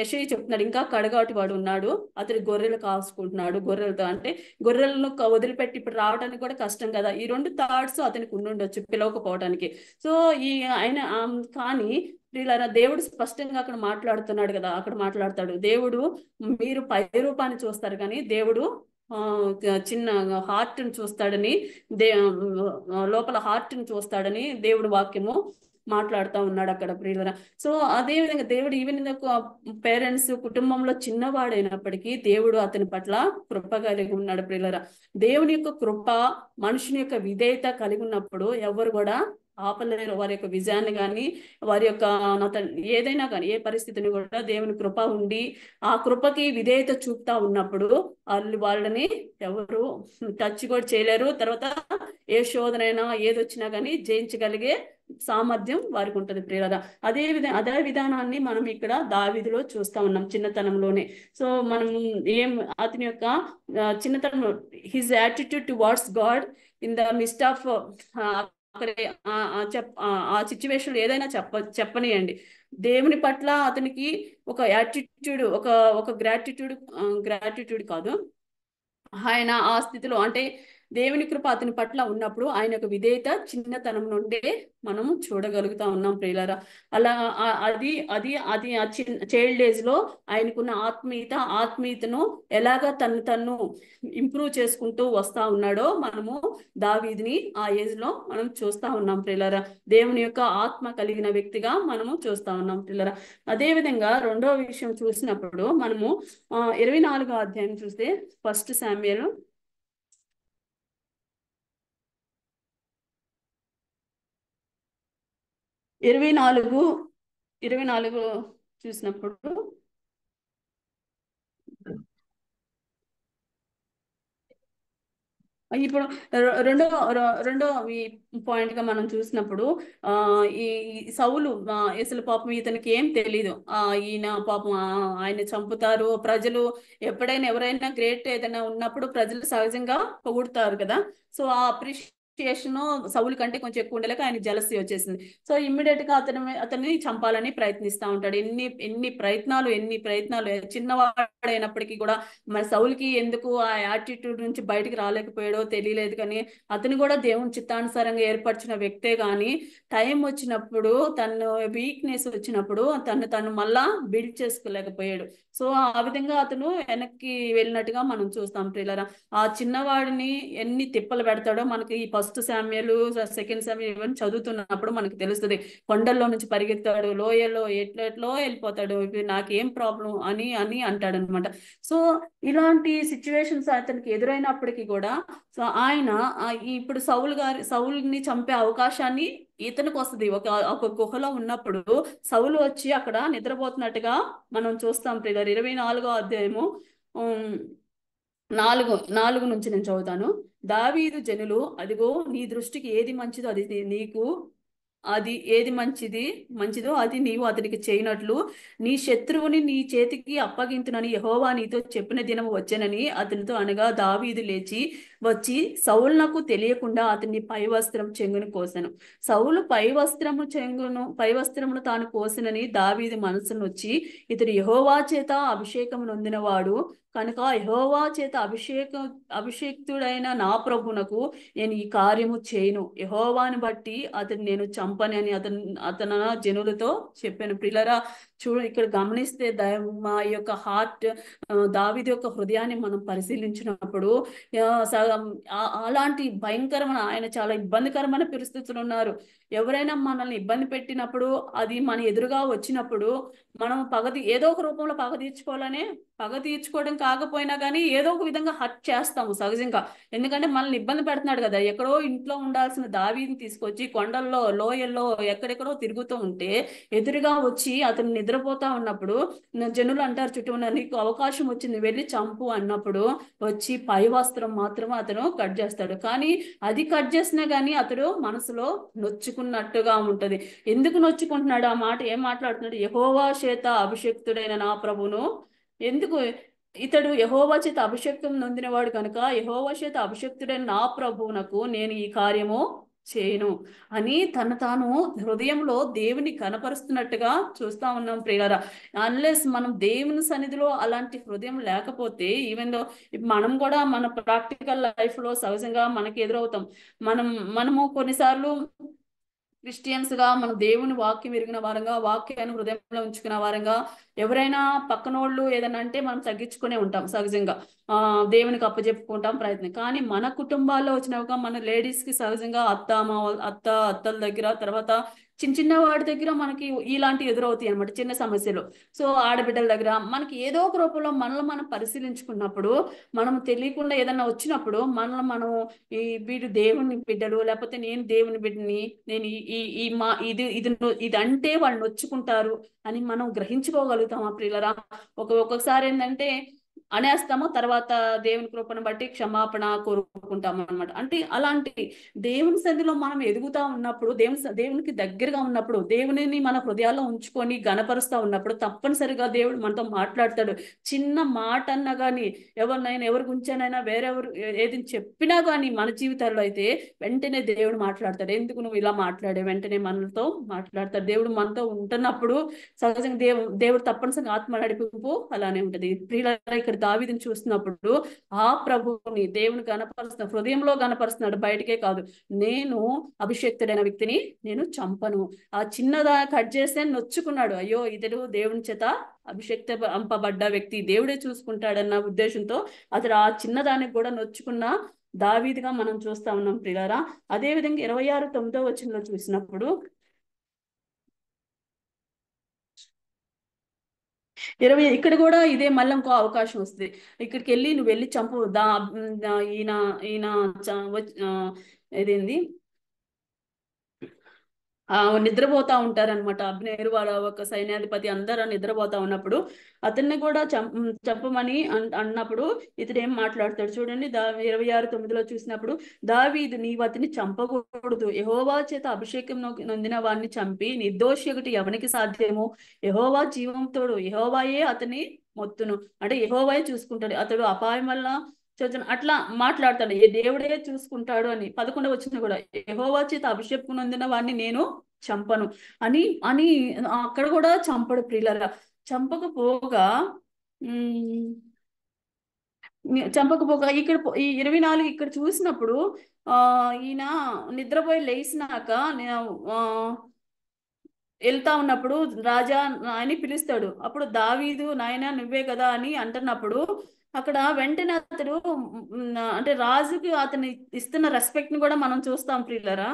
యెషయా చెప్తున్నాడు, ఇంకా కడగాటి వాడు ఉన్నాడు, అతడు గొర్రెలు కాసుకుంటున్నాడు. గొర్రెలతో అంటే గొర్రెలను వదిలిపెట్టి ఇప్పుడు రావడానికి కూడా కష్టం కదా. ఈ రెండు థాట్స్ అతనికి ఉండుండొచ్చు పిలవకపోవడానికి. సో ఆయన కానీ వీళ్ళ దేవుడు స్పష్టంగా అక్కడ మాట్లాడుతున్నాడు కదా, అక్కడ మాట్లాడతాడు దేవుడు, మీరు పై రూపాన్ని చూస్తారు కానీ దేవుడు చిన్న హార్ట్ని చూస్తాడని, లోపల హార్ట్ని చూస్తాడని దేవుడు వాక్యము మాట్లాడుతూ ఉన్నాడు అక్కడ ప్రియులరా. సో అదే విధంగా దేవుడు ఈవెన్ పేరెంట్స్ కుటుంబంలో చిన్నవాడైనప్పటికీ దేవుడు అతని పట్ల కృప కలిగి ఉన్నాడు ప్రియులరా. దేవుని యొక్క కృప మనుషుని యొక్క విధేయత కలిగి ఉన్నప్పుడు ఎవరు కూడా ఆపలేరు వారి యొక్క విజయాన్ని కానీ వారి యొక్క ఏదైనా కానీ ఏ పరిస్థితిని కూడా దేవుని కృప ఉండి ఆ కృపకి విధేయత చూపుతా ఉన్నప్పుడు వాళ్ళని ఎవరు టచ్ కూడా చేయలేరు. తర్వాత ఏ శోధనైనా ఏదొచ్చినా కానీ జయించగలిగే సామర్థ్యం వారికి ఉంటుంది ప్రియులరా. అదే విధానాన్ని మనం ఇక్కడ దావీదులో చూస్తా ఉన్నాం చిన్నతనంలోనే. సో మనం అతని యొక్క చిన్నతనంలో his attitude towards God in the midst of అక్కడ ఆ సిచ్యువేషన్ ఏదైనా చెప్పనియండి, దేవుని పట్ల అతనికి ఒక యాటిట్యూడ్, ఒక గ్రాటిట్యూడ్ కాదు, ఆయన ఆ స్థితిలో అంటే దేవుని కృప అతని పట్ల ఉన్నప్పుడు ఆయన యొక్క విధేయత చిన్నతనం నుండే మనం చూడగలుగుతా ఉన్నాం ప్రియులారా. అలా అది ఆ చైల్డ్ ఏజ్ లో ఆయనకున్న ఆత్మీయతను ఎలాగా తను ఇంప్రూవ్ చేసుకుంటూ వస్తా ఉన్నాడో మనము దావీదుని ఆ ఏజ్ లో మనం చూస్తా ఉన్నాం ప్రియులారా. దేవుని యొక్క ఆత్మ కలిగిన వ్యక్తిగా మనము చూస్తా ఉన్నాం ప్రియులారా. అదే విధంగా రెండవ విషయం చూసినప్పుడు మనము 24వ అధ్యాయం చూస్తే 1 శామ్యూయల్ 24 చూసినప్పుడు ఇప్పుడు రెండో పాయింట్ గా మనం చూసినప్పుడు ఈ సౌలు అసలు పాపం ఇతనికి ఏం తెలీదు, ఈయన పాపం ఆయన చంపుతారు ప్రజలు. ఎప్పుడైనా ఎవరైనా గ్రేట్ ఏదైనా ఉన్నప్పుడు ప్రజలు సహజంగా పొగుడుతారు కదా. సో ఆ అప్రిషియేషన్ సౌలు కంటే కొంచెం ఎక్కువ ఉండలేక ఆయన జలసీ వచ్చేసింది. సో ఇమ్మీడియట్ గా అతన్ని చంపాలని ప్రయత్నిస్తా ఉంటాడు. ఎన్ని ప్రయత్నాలు చిన్నవాడైనప్పటికీ కూడా మరి సౌలుకి ఎందుకు ఆ యాటిట్యూడ్ నుంచి బయటికి రాలేకపోయాడో తెలియలేదు. కానీ అతను కూడా దేవుని చిత్తానుసారంగా ఏర్పరిచిన వ్యక్తే. కానీ టైం వచ్చినప్పుడు తను వీక్నెస్ వచ్చినప్పుడు తను మళ్ళా బిల్డ్ చేసుకోలేకపోయాడు. సో ఆ విధంగా అతను వెనక్కి వెళ్ళినట్టుగా మనం చూస్తాం ప్రియులారా. ఆ చిన్నవాడిని ఎన్ని తిప్పలు పెడతాడో మనకి ఈ ఫస్ట్ శామ్యూయల్, సెకండ్ శామ్యూయల్ ఇవన్నీ చదువుతున్నప్పుడు మనకు తెలుస్తుంది. కొండల్లో నుంచి పరిగెత్తాడు, లోయలో ఎట్లెట్లో వెళ్ళిపోతాడు, నాకేం ప్రాబ్లం అని అని అంటాడు అనమాట. సో ఇలాంటి సిచ్యువేషన్స్ అతనికి ఎదురైనప్పటికీ కూడా సో ఆయన ఇప్పుడు సౌలుని చంపే అవకాశాన్ని ఇతనికి వస్తుంది. ఒక గుహలో ఉన్నప్పుడు సౌలు వచ్చి అక్కడ నిద్రపోతున్నట్టుగా మనం చూస్తాం ప్రియులారా. 24వ అధ్యాయము 4 నుంచి నేను చదువుతాను. దావీదు జనులు, అదిగో నీ దృష్టికి ఏది మంచిదో అది ఏది మంచిదో అది నీవు అతనికి చేయనట్లు నీ శత్రువుని నీ చేతికి అప్పగింతునని యెహోవా నీతో చెప్పిన దినము వచ్చెనని అతనితో అనగా, దావీదు లేచి వచ్చి సౌలునకు తెలియకుండా అతన్ని పైవస్త్రం చెంగును కోసెను. సౌలు పైవస్త్రమును తాను కోసెనని దావీదు మనసును వచ్చి, ఇతడు యెహోవా చేత అభిషేకము నొందినవాడు కనుక యెహోవా చేత అభిషేక్తుడైన నా ప్రభునకు నేను ఈ కార్యము చేయను, యెహోవాని బట్టి అతను నేను చంపని అని అతను జనులతో చెప్పాను. ప్రియులారా ఇక్కడ గమనిస్తే మా యొక్క హార్ట్, దావీదు యొక్క హృదయాన్ని మనం పరిశీలించినప్పుడు అలాంటి భయంకరమైన, ఆయన చాలా ఇబ్బందికరమైన పరిస్థితులు ఉన్నారు. ఎవరైనా మనల్ని ఇబ్బంది పెట్టినప్పుడు, అది మన ఎదురుగా వచ్చినప్పుడు మనం ఏదో ఒక రూపంలో పగ తీర్చుకోవడం కాకపోయినా కానీ ఏదో ఒక విధంగా హర్ట్ చేస్తాము సహజంగా. ఎందుకంటే మనల్ని ఇబ్బంది పెడుతున్నాడు కదా. ఎక్కడో ఇంట్లో ఉండాల్సిన దావీదుని తీసుకొచ్చి కొండల్లో, లోయల్లో ఎక్కడెక్కడో తిరుగుతూ ఉంటే ఎదురుగా వచ్చి అతను నిద్రపోతా ఉన్నప్పుడు జనులు అంటారు చుట్టూ ఉన్న, నీకు అవకాశం వచ్చింది వెళ్ళి చంపు అన్నప్పుడు వచ్చి పై వస్త్రం మాత్రం అతను కట్ చేస్తాడు. కానీ అది కట్ చేసినా కానీ అతడు మనసులో నొచ్చుకున్నట్టుగా ఉంటది. ఎందుకు నొచ్చుకుంటున్నాడు? ఆ మాట ఏం మాట్లాడుతున్నాడు? యెహోవా చేత అభిషేక్తుడైన నా ప్రభును, ఎందుకు ఇతడు యెహోవా చేత అభిషేకం నొందినవాడు కనుక యెహోవా చేత అభిషేక్తుడైన నా ప్రభువునకు నేను ఈ కార్యము చేయను అని తాను హృదయంలో దేవుని కనపరుస్తున్నట్టుగా చూస్తా ఉన్నాం ప్రియులారా. అన్లెస్ మనం దేవుని సన్నిధిలో అలాంటి హృదయం లేకపోతే, ఈవెన్ దో మనం కూడా మన ప్రాక్టికల్ లైఫ్ లో సహజంగా మనకి ఎదురవుతాం. మనము కొన్నిసార్లు క్రిస్టియన్స్ గా మనం దేవుని వాక్యం ఎరిగిన వారంగా, వాక్యాన్ని హృదయంలో ఉంచుకున్న వారంగా, ఎవరైనా పక్కనోళ్ళు ఏదైనా అంటే మనం తగ్గించుకునే ఉంటాం సహజంగా. దేవునికి అప్పచెప్పుకుంటాం ప్రయత్నం. కానీ మన కుటుంబాల్లో వచ్చినాక మన లేడీస్ కి సహజంగా అత్తల దగ్గర, తర్వాత చిన్న వాడి దగ్గర మనకి ఇలాంటి ఎదురవుతాయి అనమాట, చిన్న సమస్యలు. సో ఆడబిడ్డల దగ్గర మనకి ఏదో ఒక రూపంలో మనల్ని మనం పరిశీలించుకున్నప్పుడు, మనం తెలియకుండా ఏదన్నా వచ్చినప్పుడు మనం వీడు దేవుని బిడ్డలు, లేకపోతే నేను దేవుని బిడ్డని, నేను ఇది అంటే వాళ్ళు నొచ్చుకుంటారు అని మనం గ్రహించుకోగలుగుతాం. ఆ ప్రియులరా ఒక్కొక్కసారి ఏంటంటే అనేస్తాము, తర్వాత దేవుని కృపను బట్టి క్షమాపణ కోరుకుంటాము అనమాట. అంటే అలాంటి దేవుని సన్నిధిలో మనం ఎదుగుతా ఉన్నప్పుడు, దేవునికి దగ్గరగా ఉన్నప్పుడు, దేవునిని మన హృదయాల్లో ఉంచుకొని గణపరుస్తా ఉన్నప్పుడు తప్పనిసరిగా దేవుడు మనతో మాట్లాడతాడు. చిన్న మాట అన్నా కానీ, ఎవరి గురించైనా వేరెవరు ఏది చెప్పినా కానీ మన జీవితాల్లో అయితే వెంటనే దేవుడు మాట్లాడతాడు. ఎందుకు నువ్వు ఇలా మాట్లాడే, వెంటనే మనతో మాట్లాడతాడు. దేవుడు మనతో ఉంటున్నప్పుడు సహజంగా దేవుడు తప్పనిసరిగా ఆత్మ నడిపింపు అలానే ఉంటది. ప్రియులారా ఇక్కడ దావీదుని చూస్తున్నప్పుడు ఆ ప్రభువుని దేవుని గణపరుస్తున్న, హృదయంలో గణపరుస్తున్నాడు, బయటకే కాదు. నేను అభిషేక్తుడైన వ్యక్తిని నేను చంపను. ఆ చిన్నదా కట్ చేస్తే నొచ్చుకున్నాడు. అయ్యో ఇతడు దేవుని చేత అభిషేక్తింపబడ్డ వ్యక్తి, దేవుడే చూసుకుంటాడన్న ఉద్దేశంతో అతడు ఆ చిన్నదానికి కూడా నొచ్చుకున్న దావీదుగా మనం చూస్తా ఉన్నాం ప్రియులారా. అదే విధంగా 26:9 వచనంలో చూసినప్పుడు, ఇక్కడ కూడా ఇదే మళ్ళీ ఇంకో అవకాశం వస్తుంది. ఇక్కడికి వెళ్ళి నువ్వు వెళ్ళి చంపు ఇదేంది నిద్రపోతా ఉంటారనమాట. అబ్నేరు వాళ్ళ ఒక సైన్యాధిపతి అందరూ నిద్రపోతా ఉన్నప్పుడు అతన్ని కూడా చంపమని అన్నప్పుడు ఇతడు ఏం మాట్లాడతాడు చూడండి. 26:9 చూసినప్పుడు, దావీదు నీవు అతని చంపకూడదు, యెహోవా చేత అభిషేకం నొందిన వాడిని చంపి నిర్దోషి ఒకటి ఎవనికి సాధ్యము? యెహోవా జీవంతోడు, యెహోవాయే అతని మొత్తును, అంటే యెహోవాయే చూసుకుంటాడు. అతడు అపాయం వల్ల చదువు అట్లా మాట్లాడతాడు, ఏ దేవుడే చూసుకుంటాడు అని. 11వ వచనం కూడా, యెహోవా చేత అభిషేకమునందున వాడిని నేను చంపను అని అని అక్కడ కూడా చంపడు ప్రియులరా. చంపకపోగా చంపకపోగా ఇక్కడ ఈ 24 ఇక్కడ చూసినప్పుడు ఈయన నిద్రపోయి లేచినాక వెళ్తా ఉన్నప్పుడు రాజా అని పిలుస్తాడు. అప్పుడు దావీదు నాయన నువ్వే కదా అని అంటున్నప్పుడు అక్కడ వెంటనే అతడు అంటే రాజుకి అతను ఇస్తున్న రెస్పెక్ట్ ని కూడా మనం చూస్తాం ప్రియులరా.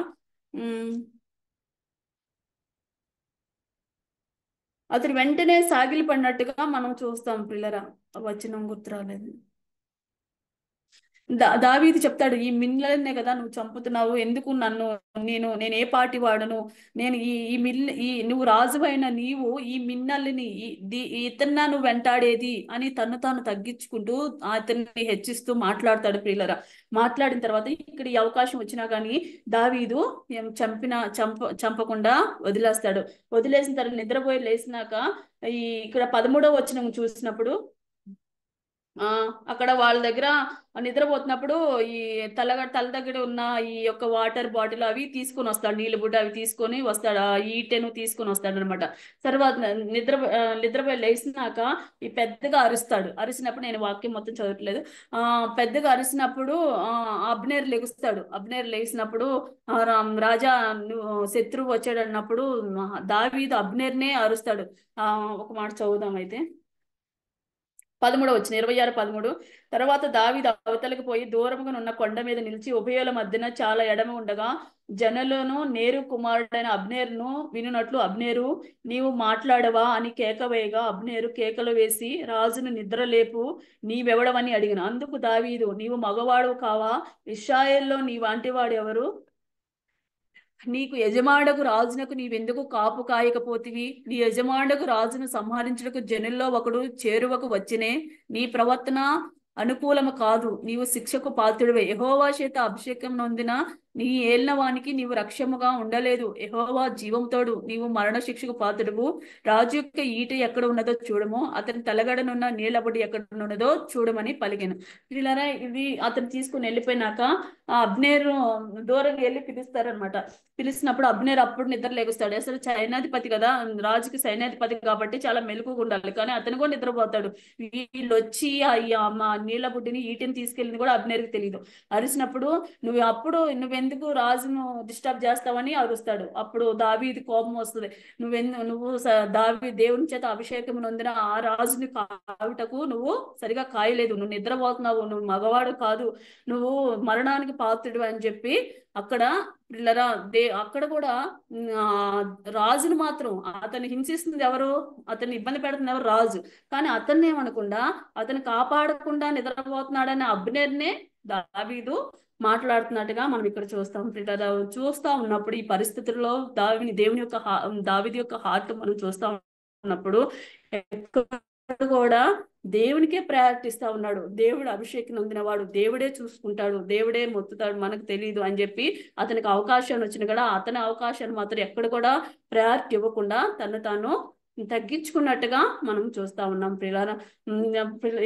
అతను వెంటనే సాగిలి పడినట్టుగా మనం చూస్తాం ప్రియులరా. వచనం గుర్తు రాలేదు. దావీదు చెప్తాడు, ఈ మిల్లనే కదా నువ్వు చంపుతున్నావు, ఎందుకు నన్ను నేను ఏ పాటి వాడను, నేను నువ్వు రాజువైన నీవు ఈ మిన్నల్ని ఇతన్నా నువ్వు వెంటాడేది అని తను తాను తగ్గించుకుంటూ అతన్ని హెచ్చిస్తూ మాట్లాడతాడు ప్రియులరా. మాట్లాడిన తర్వాత ఇక్కడ ఈ అవకాశం వచ్చినా కానీ దావీదు చంపకుండా వదిలేస్తాడు. వదిలేసిన తర్వాత నిద్రపోయి లేచినాక ఇక్కడ 13వ వచనం చూసినప్పుడు అక్కడ వాళ్ళ దగ్గర నిద్రపోతున్నప్పుడు ఈ తల దగ్గర ఉన్న ఈ యొక్క వాటర్ బాటిల్ అవి తీసుకొని వస్తాడు, నీళ్ళు బుడ్డ అవి తీసుకొని వస్తాడు, ఈటెను తీసుకొని వస్తాడు అనమాట. తర్వాత నిద్రపోయి లేచినాక ఈ పెద్దగా అరుస్తాడు. అరిసినప్పుడు నేను వాక్యం మొత్తం చదవట్లేదు. పెద్దగా అరిసినప్పుడు అబ్నేర్ లెగుస్తాడు. అబ్నేర్ లేచినప్పుడు రాజా శత్రువు వచ్చాడు అన్నప్పుడు దావీదు అబ్నేర్నే అరుస్తాడు. ఒక మాట చదువుదాం అయితే. 13 వచ్చిన 26:13. తర్వాత దావీదు అవతలకు పోయి దూరంగా ఉన్న కొండ మీద నిలిచి ఉభయుల మధ్యన చాలా ఎడమ ఉండగా జనులను నేరు కుమారుడైన అబ్నేరును వినున్నట్లు, అబ్నేరు నీవు మాట్లాడవా అని కేక వేయగా అబ్నేరు కేకలు వేసి రాజును నిద్రలేపు నీవెవడవని అడిగిన. అందుకు దావీదు, నీవు మగవాడు కావా? ఇశ్రాయేల్లో నీ వంటి వాడు ఎవరు? నీకు యజమానుడకు రాజునకు నీవెందుకు కాపు కాయకపోతివి? నీ యజమానుడకు రాజును సంహరించుటకు జనుల్లో ఒకడు చేరువకు వచ్చినే నీ ప్రవర్తన అనుకూలము కాదు, నీవు శిక్షకు పాత్రుడివే. యెహోవా చేత అభిషేకం నొందిన నీ ఏలినవానికి నీవు రక్షముగా ఉండలేదు. యెహోవా జీవంతోడు, నీవు మరణ శిక్షకు పాత్రుడువు. రాజు యొక్క ఈట ఎక్కడ ఉన్నదో చూడము, అతని తలగడనున్న నీళ్లబడి ఎక్కడ ఉన్నదో చూడమని పలికెను. పిల్లరా, ఇది అతను తీసుకుని వెళ్ళిపోయినాక అబ్నేరు దూరంగా వెళ్ళి పిలుస్తారనమాట. పిలిచినప్పుడు అబ్నేర్ అప్పుడు నిద్ర లేగుస్తాడు. అసలు సైన్యాధిపతి కదా, రాజుకి సైన్యాధిపతి కాబట్టి చాలా మెలకుగా ఉండాలి, కానీ అతను కూడా నిద్రపోతాడు. వీళ్ళు వచ్చి నీళ్ళ బుడ్డిని ఈటిని తీసుకెళ్ళింది కూడా అబ్నేర్కి తెలియదు. అరిసినప్పుడు నువ్వెందుకు రాజును డిస్టర్బ్ చేస్తావని అరుస్తాడు. అప్పుడు దావీదు కోపం వస్తుంది. నువ్వు దేవుని చేత అభిషేకం నొందిన ఆ రాజుని కావుటకు నువ్వు సరిగా కాయలేదు, నువ్వు నిద్రపోతున్నావు, నువ్వు మగవాడు కాదు, నువ్వు మరణానికి పాత్రుడు అని చెప్పి అక్కడ అక్కడ కూడా రాజును మాత్రం అతన్ని హింసిస్తుంది ఎవరు? అతన్ని ఇబ్బంది పెడుతుంది ఎవరు? రాజు. కానీ అతన్ని ఏమనకుండా అతను కాపాడకుండా నిద్రపోతున్నాడని అబ్నేర్నే దావీదు మాట్లాడుతున్నట్టుగా మనం ఇక్కడ చూస్తా ఉన్నప్పుడు ఈ పరిస్థితుల్లో దావీదు యొక్క హార్ట్ మనం చూస్తా ఉన్నప్పుడు కూడా దేవునికే ప్రయారిటిస్తా ఉన్నాడు. దేవుడు అభిషేకం నొందినవాడు, దేవుడే చూసుకుంటాడు, దేవుడే మొత్తుతాడు, మనకు తెలియదు అని చెప్పి అతనికి అవకాశాన్ని వచ్చిన కూడా అతని అవకాశాన్ని మాత్రం ఎక్కడ కూడా ప్రయారిటీ ఇవ్వకుండా తను తాను తగ్గించుకున్నట్టుగా మనం చూస్తా ఉన్నాం ప్రియులారా.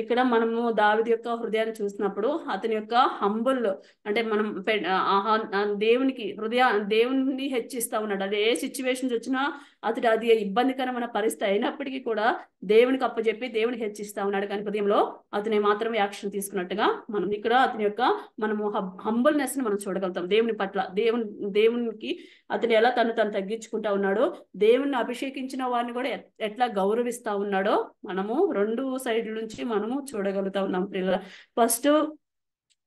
ఇక్కడ మనము దావీదు యొక్క హృదయాన్ని చూసినప్పుడు అతని యొక్క హంబుల్ అంటే మనం దేవుని హెచ్చిస్తా ఉన్నాడు. అది ఏ సిచ్యువేషన్స్ వచ్చినా అతడు అది ఇబ్బందికరమైన పరిస్థితి అయినప్పటికీ కూడా దేవునికి అప్పచెప్పి దేవుని హెచ్చిస్తా ఉన్నాడు. కానీ హృదయంలో అతని మాత్రమే యాక్షన్ తీసుకున్నట్టుగా మనం ఇక్కడ అతని యొక్క మనము హంబుల్నెస్ ని మనం చూడగలుగుతాం. దేవుని పట్ల దేవునికి అతను ఎలా తను తగ్గించుకుంటా ఉన్నాడో, దేవుణ్ణి అభిషేకించిన వారిని కూడా ఎట్లా గౌరవిస్తా ఉన్నాడో మనము రెండు సైడ్ల నుంచి మనము చూడగలుగుతా ఉన్నాం పిల్లల. ఫస్ట్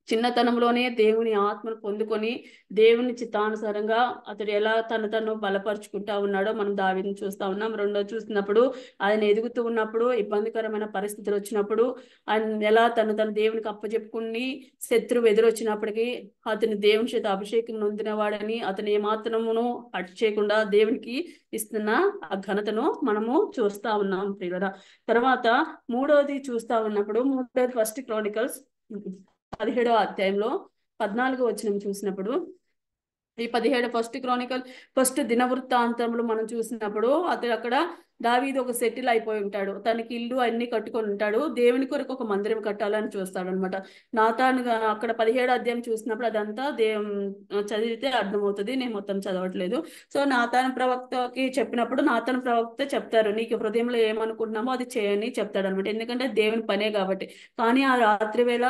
చిన్నతనంలోనే దేవుని ఆత్మను పొందుకొని దేవుని చిత్తానుసారంగా అతడు ఎలా తను బలపరుచుకుంటా ఉన్నాడో మనం దావీదుని చూస్తా ఉన్నాం. రెండో చూసినప్పుడు ఆయన ఎదుగుతూ ఉన్నప్పుడు ఇబ్బందికరమైన పరిస్థితులు వచ్చినప్పుడు ఆయన ఎలా తను దేవునికి అప్పచెప్పుకుని శత్రువు ఎదురొచ్చినప్పటికీ అతని దేవుని చేత అభిషేకం నొందినవాడని అతను ఏమాత్రమును హట్ చేయకుండా దేవునికి ఇస్తున్న ఆ ఘనతను మనము చూస్తా ఉన్నాం ప్రియులరా. తర్వాత మూడోది చూస్తా ఉన్నప్పుడు ఫస్ట్ క్రానికల్స్ 17వ అధ్యాయంలో 14వ వచనం చూసినప్పుడు ఈ 17 ఫస్ట్ క్రానికల్ ఫస్ట్ దినవృత్తాంతంలో మనం చూసినప్పుడు అతడు అక్కడ దావీదు ఒక సెటిల్ అయిపోయి ఉంటాడు, తనకి ఇల్లు అన్ని కట్టుకొని ఉంటాడు, దేవుని కొరకు ఒక మందిరం కట్టాలని చూస్తాడు అనమాట. నాతాను అక్కడ 17వ అధ్యాయం చూసినప్పుడు అదంతా చదివితే అర్థమవుతుంది, నేను మొత్తం చదవట్లేదు. సో నాతాను ప్రవక్తకి చెప్పినప్పుడు నాతాను ప్రవక్త చెప్తారు, నీకు హృదయంలో ఏమనుకుంటున్నామో అది చేయని చెప్తాడు అనమాట, ఎందుకంటే దేవుని పనే కాబట్టి. కానీ ఆ రాత్రి వేళ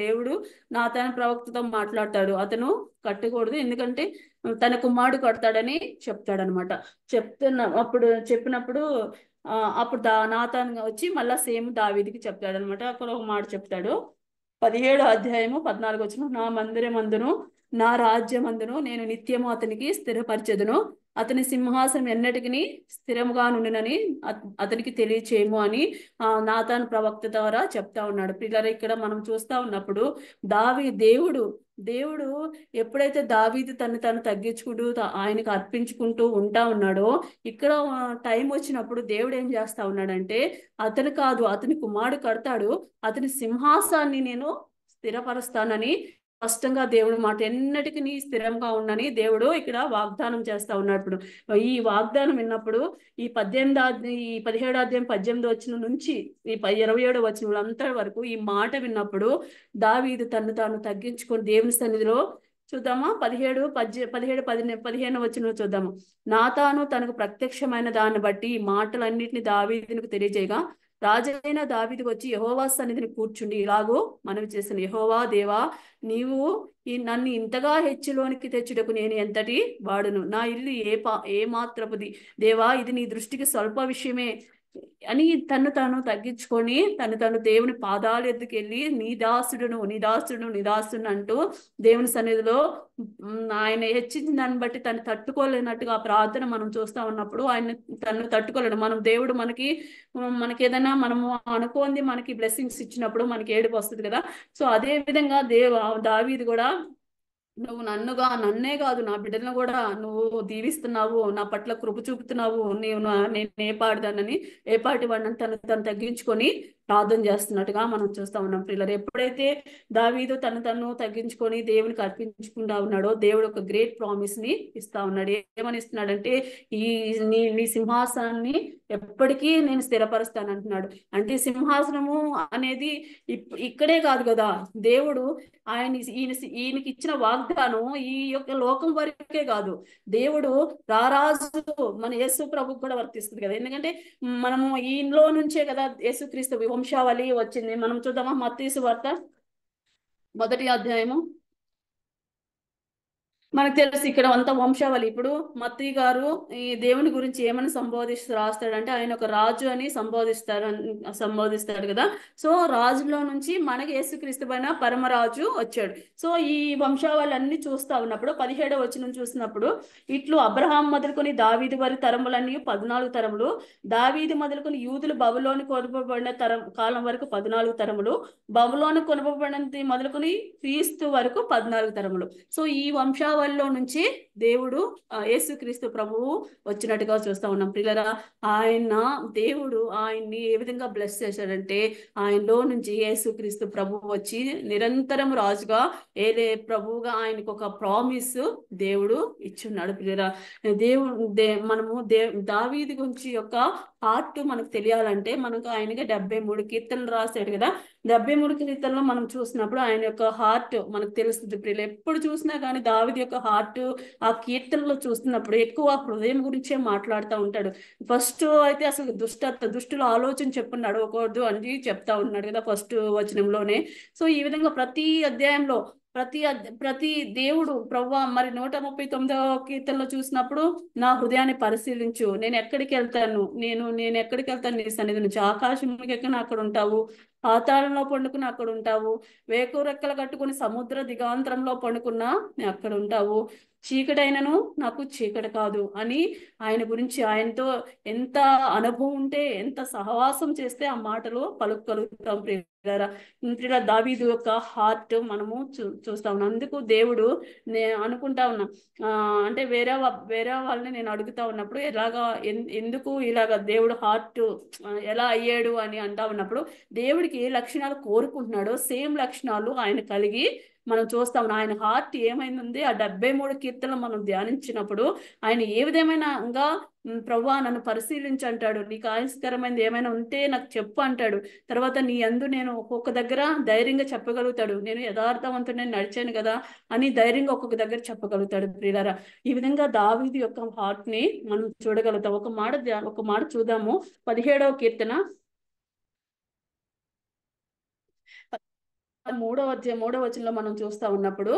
దేవుడు నాతాను ప్రవక్తతో మాట్లాడతాడు, అతను కట్టకూడదు ఎందుకంటే తన కుమారుడు కడతాడని చెప్తాడనమాట. చెప్పినప్పుడు అప్పుడు నాతాన్ వచ్చి మళ్ళా సేమ్ దావీదికి చెప్తాడనమాట. అక్కడ ఒక మాట చెప్తాడు, 17వ అధ్యాయము 14 వచనం, నా మందిరమందును నా రాజ్యమందును నేను నిత్యము అతనికి స్థిరపరచెదను, అతని సింహాసనం ఎన్నటికి స్థిరముగా నుండినని అతనికి తెలియచేయము అని నాతాను ప్రవక్త ద్వారా చెప్తా ఉన్నాడు. పిల్లలు ఇక్కడ మనం చూస్తా ఉన్నప్పుడు దేవుడు ఎప్పుడైతే దావీదు తను తగ్గించుకుంటూ ఆయనకు అర్పించుకుంటూ ఉంటా ఉన్నాడో, ఇక్కడ టైం వచ్చినప్పుడు దేవుడు ఏం చేస్తా ఉన్నాడంటే, అతను కాదు అతని కుమారుడు కడతాడు, అతని సింహాసాన్ని నేను స్థిరపరుస్తానని స్పష్టంగా దేవుడు మాట ఎన్నటికి స్థిరంగా ఉండని దేవుడు ఇక్కడ వాగ్దానం చేస్తా ఉన్నాడు. ఈ వాగ్దానం విన్నప్పుడు ఈ 17వ అధ్యాయం 18 వచనం నుంచి ఈ 27వ వచనం అంతటి వరకు ఈ మాట విన్నప్పుడు దావీదు తను తాను తగ్గించుకొని దేవుని సన్నిధిలో చూద్దామా, 15 వచనం చూద్దాము. నాతాను తనకు ప్రత్యక్షమైన దాన్ని బట్టి ఈ మాటలన్నిటిని దావీదునికి తెలియజేయగా, రాజైన దావీదు వచ్చి యెహోవా సన్నిధిని కూర్చుండి ఇలాగో మనవి చేసిన, యెహోవా దేవా, నీవు నన్ను ఇంతగా హెచ్చులోనికి తెచ్చుటకు నేను ఎంతటి వాడును, నా ఇల్లు ఏ మాత్రపుది దేవా, ఇది నీ దృష్టికి స్వల్ప విషయమే అని తను తగ్గించుకొని తను దేవుని పాదాల ఎద్దుకు వెళ్ళి నీ దాసుడును అంటూ దేవుని సన్నిధిలో ఆయన హెచ్చించిన దాన్ని బట్టి తను తట్టుకోలేనట్టుగా ఆ ప్రార్థన మనం చూస్తా ఉన్నప్పుడు ఆయన తను తట్టుకోలేడు. దేవుడు మనకి ఏదైనా మనము అనుకోంది మనకి బ్లెస్సింగ్స్ ఇచ్చినప్పుడు మనకి ఏడుపు వస్తుంది కదా. సో అదే విధంగా దావీదు కూడా, నువ్వు నన్నే కాదు నా బిడ్డలను కూడా నువ్వు దీవిస్తున్నావు, నా పట్ల కృప చూపుతున్నావు, నేను ఏ పాటి వాడిని తను తగ్గించుకొని ప్రార్థన చేస్తున్నట్టుగా మనం చూస్తా ఉన్నాం. పిల్లలు ఎప్పుడైతే దావీదు తను తగ్గించుకొని దేవునికి అర్పించుకుంటా ఉన్నాడో, దేవుడు ఒక గ్రేట్ ప్రామిస్ ని ఇస్తా ఉన్నాడు. ఏమని ఇస్తున్నాడంటే, నీ సింహాసనాన్ని ఎప్పటికీ నేను స్థిరపరుస్తాను అంటున్నాడు. అంటే సింహాసనము అనేది ఇక్కడే కాదు కదా, దేవుడు ఈయనకి ఇచ్చిన వాగ్దానం ఈ యొక్క లోకం వరకే కాదు, దేవుడు రారాజు మన యేసు ప్రభుకు కూడా వర్తిస్తుంది కదా. ఎందుకంటే మనము ఈయనలో నుంచే కదా యేసుక్రీస్తు వంశావళి వచ్చింది. మనం చూద్దామా, మత్తయి సువార్త 1వ అధ్యాయము. మనకు తెలుసు ఇక్కడ అంత వంశావళి. ఇప్పుడు మత్తయి గారు ఈ దేవుని గురించి ఏమని రాస్తాడంటే, ఆయన ఒక రాజు అని సంబోధిస్తాడు కదా. సో రాజులో నుంచి మనకి యేసుక్రీస్తు పైన పరమరాజు వచ్చాడు. సో ఈ వంశావళి అన్ని చూస్తా ఉన్నప్పుడు 17వ వచనం చూసినప్పుడు, ఇట్లు అబ్రహాం మొదలుకొని దావీదు వారి తరములన్నీ 14 తరములు, దావీదు మొదలుకొని యూదులు బబులోని కొనుపబడిన కాలం వరకు 14 తరములు, బబులోని కొనుపబడిన మొదలుకొని క్రీస్తు వరకు 14 తరములు. సో ఈ వంశావళిలో నుంచి దేవుడు యేసుక్రీస్తు ప్రభువు వచ్చినట్టుగా చూస్తా ఉన్నాం. పిల్లరా, దేవుడు ఆయన్ని ఏ విధంగా బ్లెస్ చేశాడంటే, ఆయనలో నుంచి యేసుక్రీస్తు ప్రభువు వచ్చి నిరంతరం రాజుగా ప్రభువుగా ఆయనకు ఒక ప్రామిస్ దేవుడు ఇచ్చున్నాడు. పిల్లరా, మనము దావీదు గురించి యొక్క హార్ట్ మనకు తెలియాలంటే మనకు ఆయనకి 73 కీర్తనలు రాశాడు కదా. 73 కీర్తనలో మనం చూసినప్పుడు ఆయన యొక్క హార్ట్ మనకు తెలుస్తుంది. ప్రియులు, ఎప్పుడు చూసినా కానీ దావీదు యొక్క హార్ట్ ఆ కీర్తనలో చూస్తున్నప్పుడు ఎక్కువ హృదయం గురించే మాట్లాడుతూ ఉంటాడు. ఫస్ట్ అయితే అసలు దుష్టుల ఆలోచన చెప్పున్నాడు ఒకవద్దు అని చెప్తా ఉన్నాడు కదా ఫస్ట్ వచనంలోనే. సో ఈ విధంగా ప్రతి అధ్యాయంలో ప్రతి దేవుడు ప్రవ్వా మరి 139వ కీర్తనలో చూసినప్పుడు, నా హృదయాన్ని పరిశీలించు, నేను ఎక్కడికి వెళ్తాను నీ సన్నిధి నుంచి, ఆకాశంలోకి ఎక్కిన అక్కడ ఉంటావు, పాతాళంలో పండుకుని అక్కడ ఉంటావు, వేకు రెక్కలు కట్టుకుని సముద్ర దిగాంతరంలో పండుకున్నా అక్కడ ఉంటావు, చీకటైనను నాకు చీకటి కాదు అని ఆయన గురించి ఆయనతో ఎంత అనుభవం ఉంటే, ఎంత సహవాసం చేస్తే ఆ మాటలు పలుకగలుగుతాం. దావీదు యొక్క హార్ట్ మనము చూస్తా ఉన్నాం. అందుకు దేవుడు అనుకుంటా ఉన్నా, అంటే వేరే వాళ్ళని నేను అడుగుతా ఉన్నప్పుడు ఎందుకు ఇలాగా దేవుడు హార్ట్ ఎలా అయ్యాడు అని అంటా ఉన్నప్పుడు, దేవుడికి ఏ లక్షణాలు కోరుకుంటున్నాడో సేమ్ లక్షణాలు ఆయన కలిగి మనం చూస్తాం. ఆయన హార్ట్ ఏమైంది ఆ 73 కీర్తనలు మనం ధ్యానించినప్పుడు ఆయన ఏ విధమైనగా ప్రభువా నన్ను పరిశీలించి అంటాడు, నీకు ఆయస్కరమైనది ఏమైనా ఉంటే నాకు చెప్పు అంటాడు. తర్వాత నీ యందు నేను ఒక్కొక్క దగ్గర ధైర్యంగా చెప్పగలుగుతాడు, నేను యథార్థవంతుడు నేను నడిచాను కదా అని ధైర్యంగా ఒక్కొక్క దగ్గర చెప్పగలుగుతాడు ప్రియులారా. ఈ విధంగా దావీదు యొక్క హార్ట్ ని మనం చూడగలుగుతాం. ఒక మాట చూద్దాము. 17వ కీర్తన 3వ వచనంలో మనం చూస్తా ఉన్నప్పుడు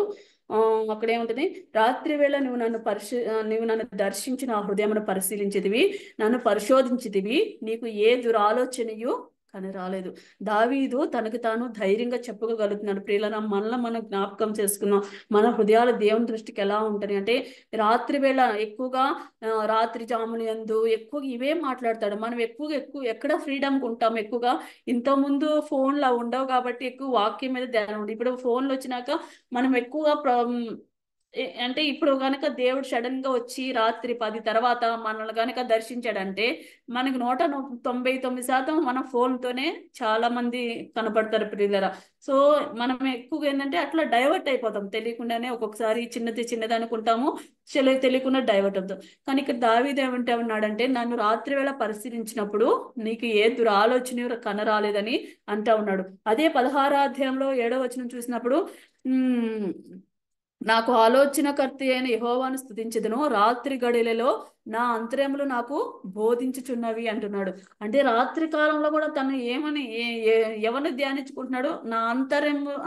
అక్కడ ఏముంటది, రాత్రి వేళ నువ్వు నన్ను దర్శించి నా హృదయమును పరిశీలించేదివి, నన్ను పరిశోధించేదివి, నీకు ఏ దురాలోచనయు కానీ రాలేదు. దావీదు తనకు తాను ధైర్యంగా చెప్పుకోగలుగుతున్నాడు. ప్రియులారా, మనల్ని మనం జ్ఞాపకం చేసుకున్నాం. మన హృదయాలు దేవుని దృష్టికి ఎలా ఉంటాయి అంటే రాత్రి వేళ ఎక్కువగా రాత్రి జాముని యందు ఎక్కువగా ఇవే మాట్లాడతాడు. మనం ఎక్కువ ఎక్కడ ఫ్రీడమ్ ఉంటాం. ఎక్కువగా ఇంతకుముందు ఫోన్లు ఉండవు కాబట్టి ఎక్కువ వాక్యం మీద ధ్యానం ఉంది. ఇప్పుడు ఫోన్లు వచ్చినాక మనం ఎక్కువగా అంటే ఇప్పుడు కనుక దేవుడు సడన్ గా వచ్చి రాత్రి 10 తర్వాత మనల్ని కనుక దర్శించాడంటే మనకి 199% మనం ఫోన్తోనే చాలా మంది కనపడతారు ప్రియులరా. సో మనం ఎక్కువగా ఏంటంటే అట్లా డైవర్ట్ అయిపోతాం తెలియకుండానే. ఒక్కొక్కసారి చిన్నది అనుకుంటాము, తెలియకుండా డైవర్ట్ అవుతాం. కానీ ఇక్కడ దావీదు ఏమంటే ఉన్నాడంటే, నన్ను రాత్రి వేళ పరిశీలించినప్పుడు నీకు ఏ దురాలోచన కనరాలేదని అంటా ఉన్నాడు. అదే 16వ అధ్యాయంలో 7వ వచనం చూసినప్పుడు నాకు ఆలోచనకర్త అయిన యెహోవాను స్తుతించెదను, రాత్రి గడియలలో నా అంతర్యములు నాకు బోధించుచున్నవి అంటున్నాడు. అంటే రాత్రి కాలంలో కూడా తను ఏమని ఎవరిని ధ్యానించుకుంటున్నాడు, నా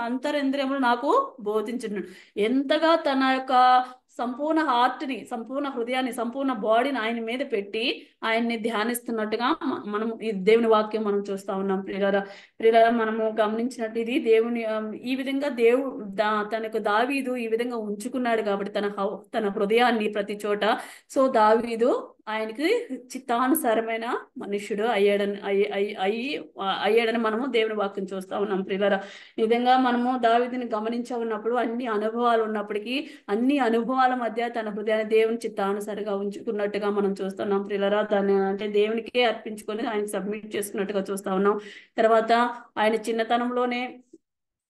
అంతరింద్రియములు నాకు బోధించున్నాడు. ఎంతగా తన యొక్క సంపూర్ణ హార్ట్ని, సంపూర్ణ హృదయాన్ని, సంపూర్ణ బాడీని ఆయన మీద పెట్టి ఆయన్ని ధ్యానిస్తున్నట్టుగా మనం ఈ దేవుని వాక్యం మనం చూస్తా ఉన్నాం ప్రియులారా. మనము గమనించినట్టు ఇది దేవుని ఈ విధంగా తనకు దావీదు ఈ విధంగా ఉంచుకున్నాడు కాబట్టి తన హృదయాన్ని ప్రతి చోట. సో దావీదు ఆయనకి చిత్తానుసారమైన మనుష్యుడు అయ్యాడని మనము దేవుని వాక్యం చూస్తా ఉన్నాం ప్రియులారా. ఈ విధంగా మనము దావీదుని గమనించా ఉన్నప్పుడు అన్ని అనుభవాలు ఉన్నప్పటికీ అన్ని అనుభవాల మధ్య తన హృదయాన్ని దేవుని చిత్తానుసారిగా ఉంచుకున్నట్టుగా మనం చూస్తున్నాం ప్రియులారా. దాన్ని అంటే దేవునికే అర్పించుకొని ఆయన సబ్మిట్ చేసుకున్నట్టుగా చూస్తా ఉన్నాం. తర్వాత ఆయన చిన్నతనంలోనే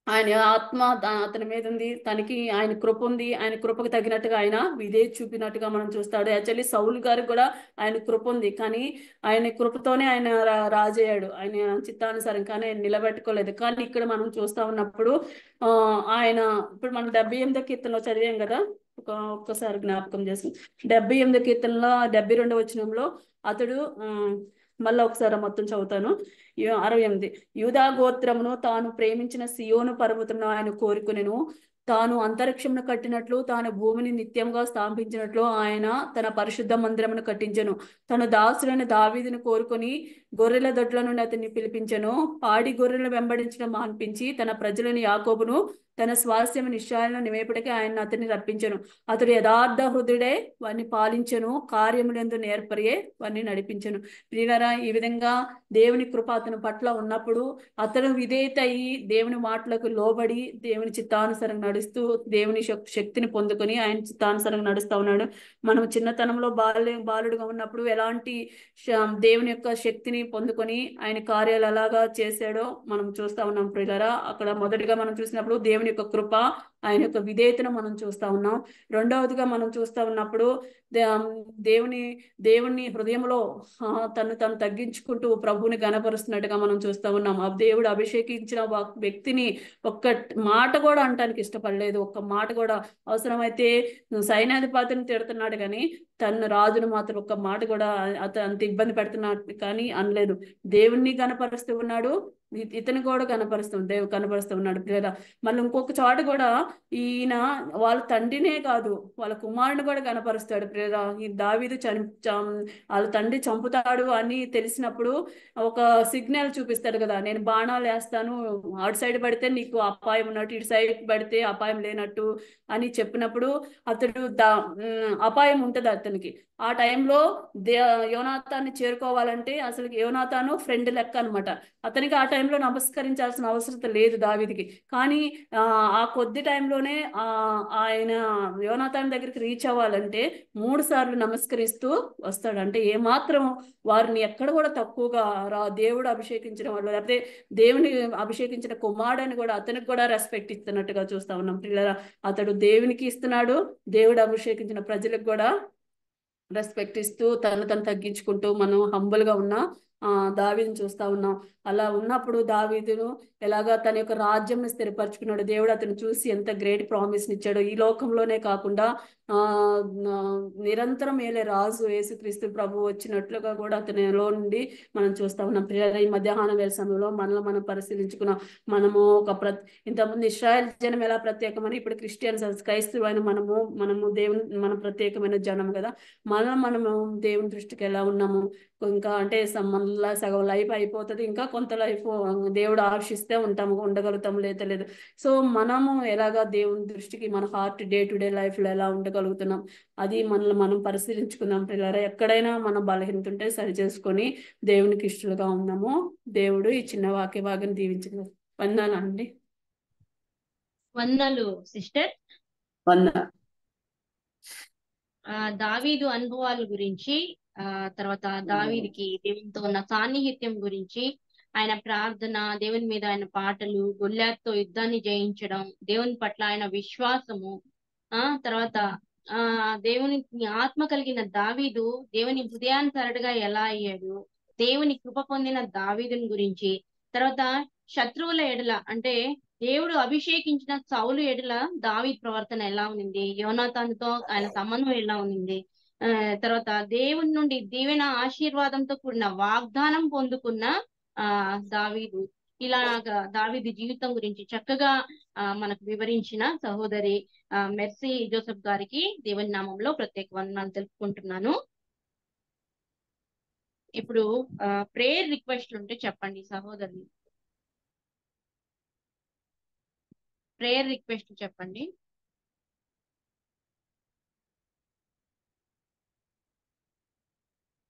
ఆయన ఆత్మ అతని మీద ఉంది, తనకి ఆయన కృప ఉంది, ఆయన కృపకు తగినట్టుగా ఆయన విధేయత చూపినట్టుగా మనం చూస్తాడు. యాక్చువల్లీ సౌలు గారికి కూడా ఆయన కృప ఉంది, కానీ ఆయన కృపతోనే ఆయన రాజయ్యాడు, ఆయన చిత్తానుసారం, కానీ ఆయన నిలబెట్టుకోలేదు. కానీ ఇక్కడ మనం చూస్తా ఉన్నప్పుడు ఆయన ఇప్పుడు మనం 78వ కీర్తనలో చదివాం కదా, ఒక్కసారి జ్ఞాపకం చేసి 78వ కీర్తనలో 72వ వచనంలో అతడు మళ్ళీ ఒకసారి మొత్తం చదువుతాను. 68 యూదా గోత్రమును తాను ప్రేమించిన సియోను పర్వతమును ఆయన కోరుకునెను, తాను అంతరిక్షమును కట్టినట్లు, తాను భూమిని నిత్యంగా స్థాపించినట్లు ఆయన తన పరిశుద్ధ మందిరమును కట్టించెను. తన దాసుడైన దావీదును కోరుకొని గొర్రెల దొడ్ల నుండి అతన్ని పిలిపించెను. పాడి గొర్రెలను వెంబడించడం మాన్పించి తన ప్రజలను యాకోబును తన స్వాస్థ్యము నిశ్చయాలను నివేపటికి ఆయన అతన్ని రప్పించెను. అతడు యథార్థ హృదయుడే వారిని పాలించెను, కార్యములందు నేర్పరియే వారిని నడిపించెను. ప్రియులారా, ఈ విధంగా దేవుని కృప అతని పట్ల ఉన్నప్పుడు అతను విధేయత అయ్యి దేవుని మాటలకు లోబడి దేవుని చిత్తానుసారం నడుస్తూ దేవుని శక్తిని పొందుకొని ఆయన చిత్తానుసారంగా నడుస్తూ ఉన్నాడు. మనం చిన్నతనంలో బాలుడుగా ఉన్నప్పుడు ఎలాంటి దేవుని యొక్క శక్తిని పొందుకొని ఆయన కార్యాలు ఎలాగా చేశాడో మనం చూస్తా ఉన్నాం ప్రియులారా. అక్కడ మొదటిగా మనం చూసినప్పుడు దేవుని యొక్క కృప, ఆయన యొక్క విధేయతను మనం చూస్తా ఉన్నాం. రెండవదిగా మనం చూస్తా ఉన్నప్పుడు దేవుని హృదయంలో తను తగ్గించుకుంటూ ప్రభువుని గణపరుస్తున్నట్టుగా మనం చూస్తా ఉన్నాం. దేవుడు అభిషేకించిన వ్యక్తిని ఒక్క మాట కూడా అనటానికి ఇష్టపడలేదు. ఒక్క మాట కూడా, అవసరమైతే సైన్యాధిపతిని తిడుతున్నాడు కానీ తన రాజును మాత్రం ఒక్క మాట కూడా అంత ఇబ్బంది పెడుతున్నాడు కానీ అనలేదు. దేవుణ్ణి గణపరుస్తూ ఉన్నాడు, ఇతను కూడా కనపరుస్తూ ఉన్నాడు. మళ్ళీ ఇంకొక చోట కూడా ఈయన వాళ్ళ తండ్రినే కాదు వాళ్ళ కుమారుని కూడా కనపరుస్తాడు. ఈ దావీదు వాళ్ళ తండ్రి చంపుతాడు అని తెలిసినప్పుడు ఒక సిగ్నల్ చూపిస్తాడు కదా, నేను బాణాలు వేస్తాను, అటు సైడ్ పడితే నీకు అపాయం ఉన్నట్టు, ఇటు సైడ్ పడితే అపాయం లేనట్టు అని చెప్పినప్పుడు అతడు అపాయం ఉంటుంది అతనికి. ఆ టైంలో యోనాతాన్ని చేరుకోవాలంటే అసలు యోనాతాను ఫ్రెండ్ లెక్క అనమాట. అతనికి ఆ టైంలో నమస్కరించాల్సిన అవసరం లేదు దావీదుకి. కానీ ఆ కొద్ది టైం టైంలోనే ఆయన యోనాతాన్ దగ్గరికి రీచ్ అవ్వాలంటే 3 సార్లు నమస్కరిస్తూ వస్తాడు. అంటే ఏమాత్రం వారిని ఎక్కడ కూడా తక్కువగా దేవుడు అభిషేకించిన వాళ్ళు, లేకపోతే దేవుని అభిషేకించిన కుమారుడని కూడా అతనికి కూడా రెస్పెక్ట్ ఇస్తున్నట్టుగా చూస్తా ఉన్నాం పిల్లల. అతడు దేవునికి ఇస్తున్నాడు, దేవుడు అభిషేకించిన ప్రజలకు కూడా రెస్పెక్ట్ ఇస్తూ తను తగ్గించుకుంటూ మనం హంబుల్ గా ఉన్న దావీదుని చూస్తా ఉన్నాం. అలా ఉన్నప్పుడు దావీదును ఎలాగా తన యొక్క రాజ్యంని స్థిరపరచుకున్నాడు. దేవుడు అతను చూసి ఎంత గ్రేట్ ప్రామిస్ ఇచ్చాడు. ఈ లోకంలోనే కాకుండా నిరంతరం ఏలే రాజు యేసుక్రీస్తు ప్రభు వచ్చినట్లుగా కూడా అతనిలో నుండి మనం చూస్తా ఉన్నాం. ఈ మధ్యాహ్న వేళ సమయంలో మనలో మనం పరిశీలించుకున్నాం. మనము ఇంతకుముందు ఇశ్రాయేల్ జనం ఎలా ప్రత్యేకమని, ఇప్పుడు క్రిస్టియన్స్ క్రైస్తవులు అయిన మనము దేవుని మన ప్రత్యేకమైన జనం కదా. మనము దేవుని దృష్టికి ఎలా ఉన్నాము? ఇంకా అంటే మనలా సగం లైఫ్ అయిపోతుంది, ఇంకా కొంత లైఫ్ దేవుడు ఆశిస్తే ఉండగలుగుతాము, లేదు. సో మనము ఎలాగా దేవుని దృష్టికి మన heart day to day life లో ఎలా ఉండగలుగుతున్నాం, అది మనల్ని మనం పరిశీలించుకుందాం పిల్లరా. ఎక్కడైనా మనం బలహీనత ఉంటే సరి చేసుకొని దేవునికి ఇష్టలుగా ఉన్నాము. దేవుడు ఈ చిన్న వాక్య భాగం దీవించగలరు. వందనాలండి. వందనాలు సిస్టర్. దావీదు అనుభవాల గురించి, తర్వాత దావీదుకి దేవునితో ఉన్న సాన్నిహిత్యం గురించి, ఆయన ప్రార్థన, దేవుని మీద ఆయన పాటలు, గొల్యాతుతో యుద్ధాన్ని జయించడం, దేవుని పట్ల ఆయన విశ్వాసము, తర్వాత దేవుని ఆత్మ కలిగిన దావీదు దేవుని హృదయానుసరుడుగా ఎలా అయ్యాడు, దేవుని కృప పొందిన దావీదుని గురించి, తర్వాత శత్రువుల ఎడల అంటే దేవుడు అభిషేకించిన సౌలు ఎడల దావీదు ప్రవర్తన ఎలా ఉంది, యోనాతానుతో ఆయన సంబంధం ఎలా ఉంది, తర్వాత దేవుని నుండి దీవెన ఆశీర్వాదంతో కూడిన వాగ్దానం పొందుకున్న దావీదు, ఇలాగా దావీదు జీవితం గురించి చక్కగా మనకు వివరించిన సహోదరి మెర్సీ జోసెఫ్ గారికి దేవుని నామంలో ప్రత్యేక వందనాలు తెలుపుకుంటున్నాను. ఇప్పుడు ప్రేయర్ రిక్వెస్ట్లు ఉంటే చెప్పండి సహోదరులు. ప్రేయర్ రిక్వెస్ట్ చెప్పండి.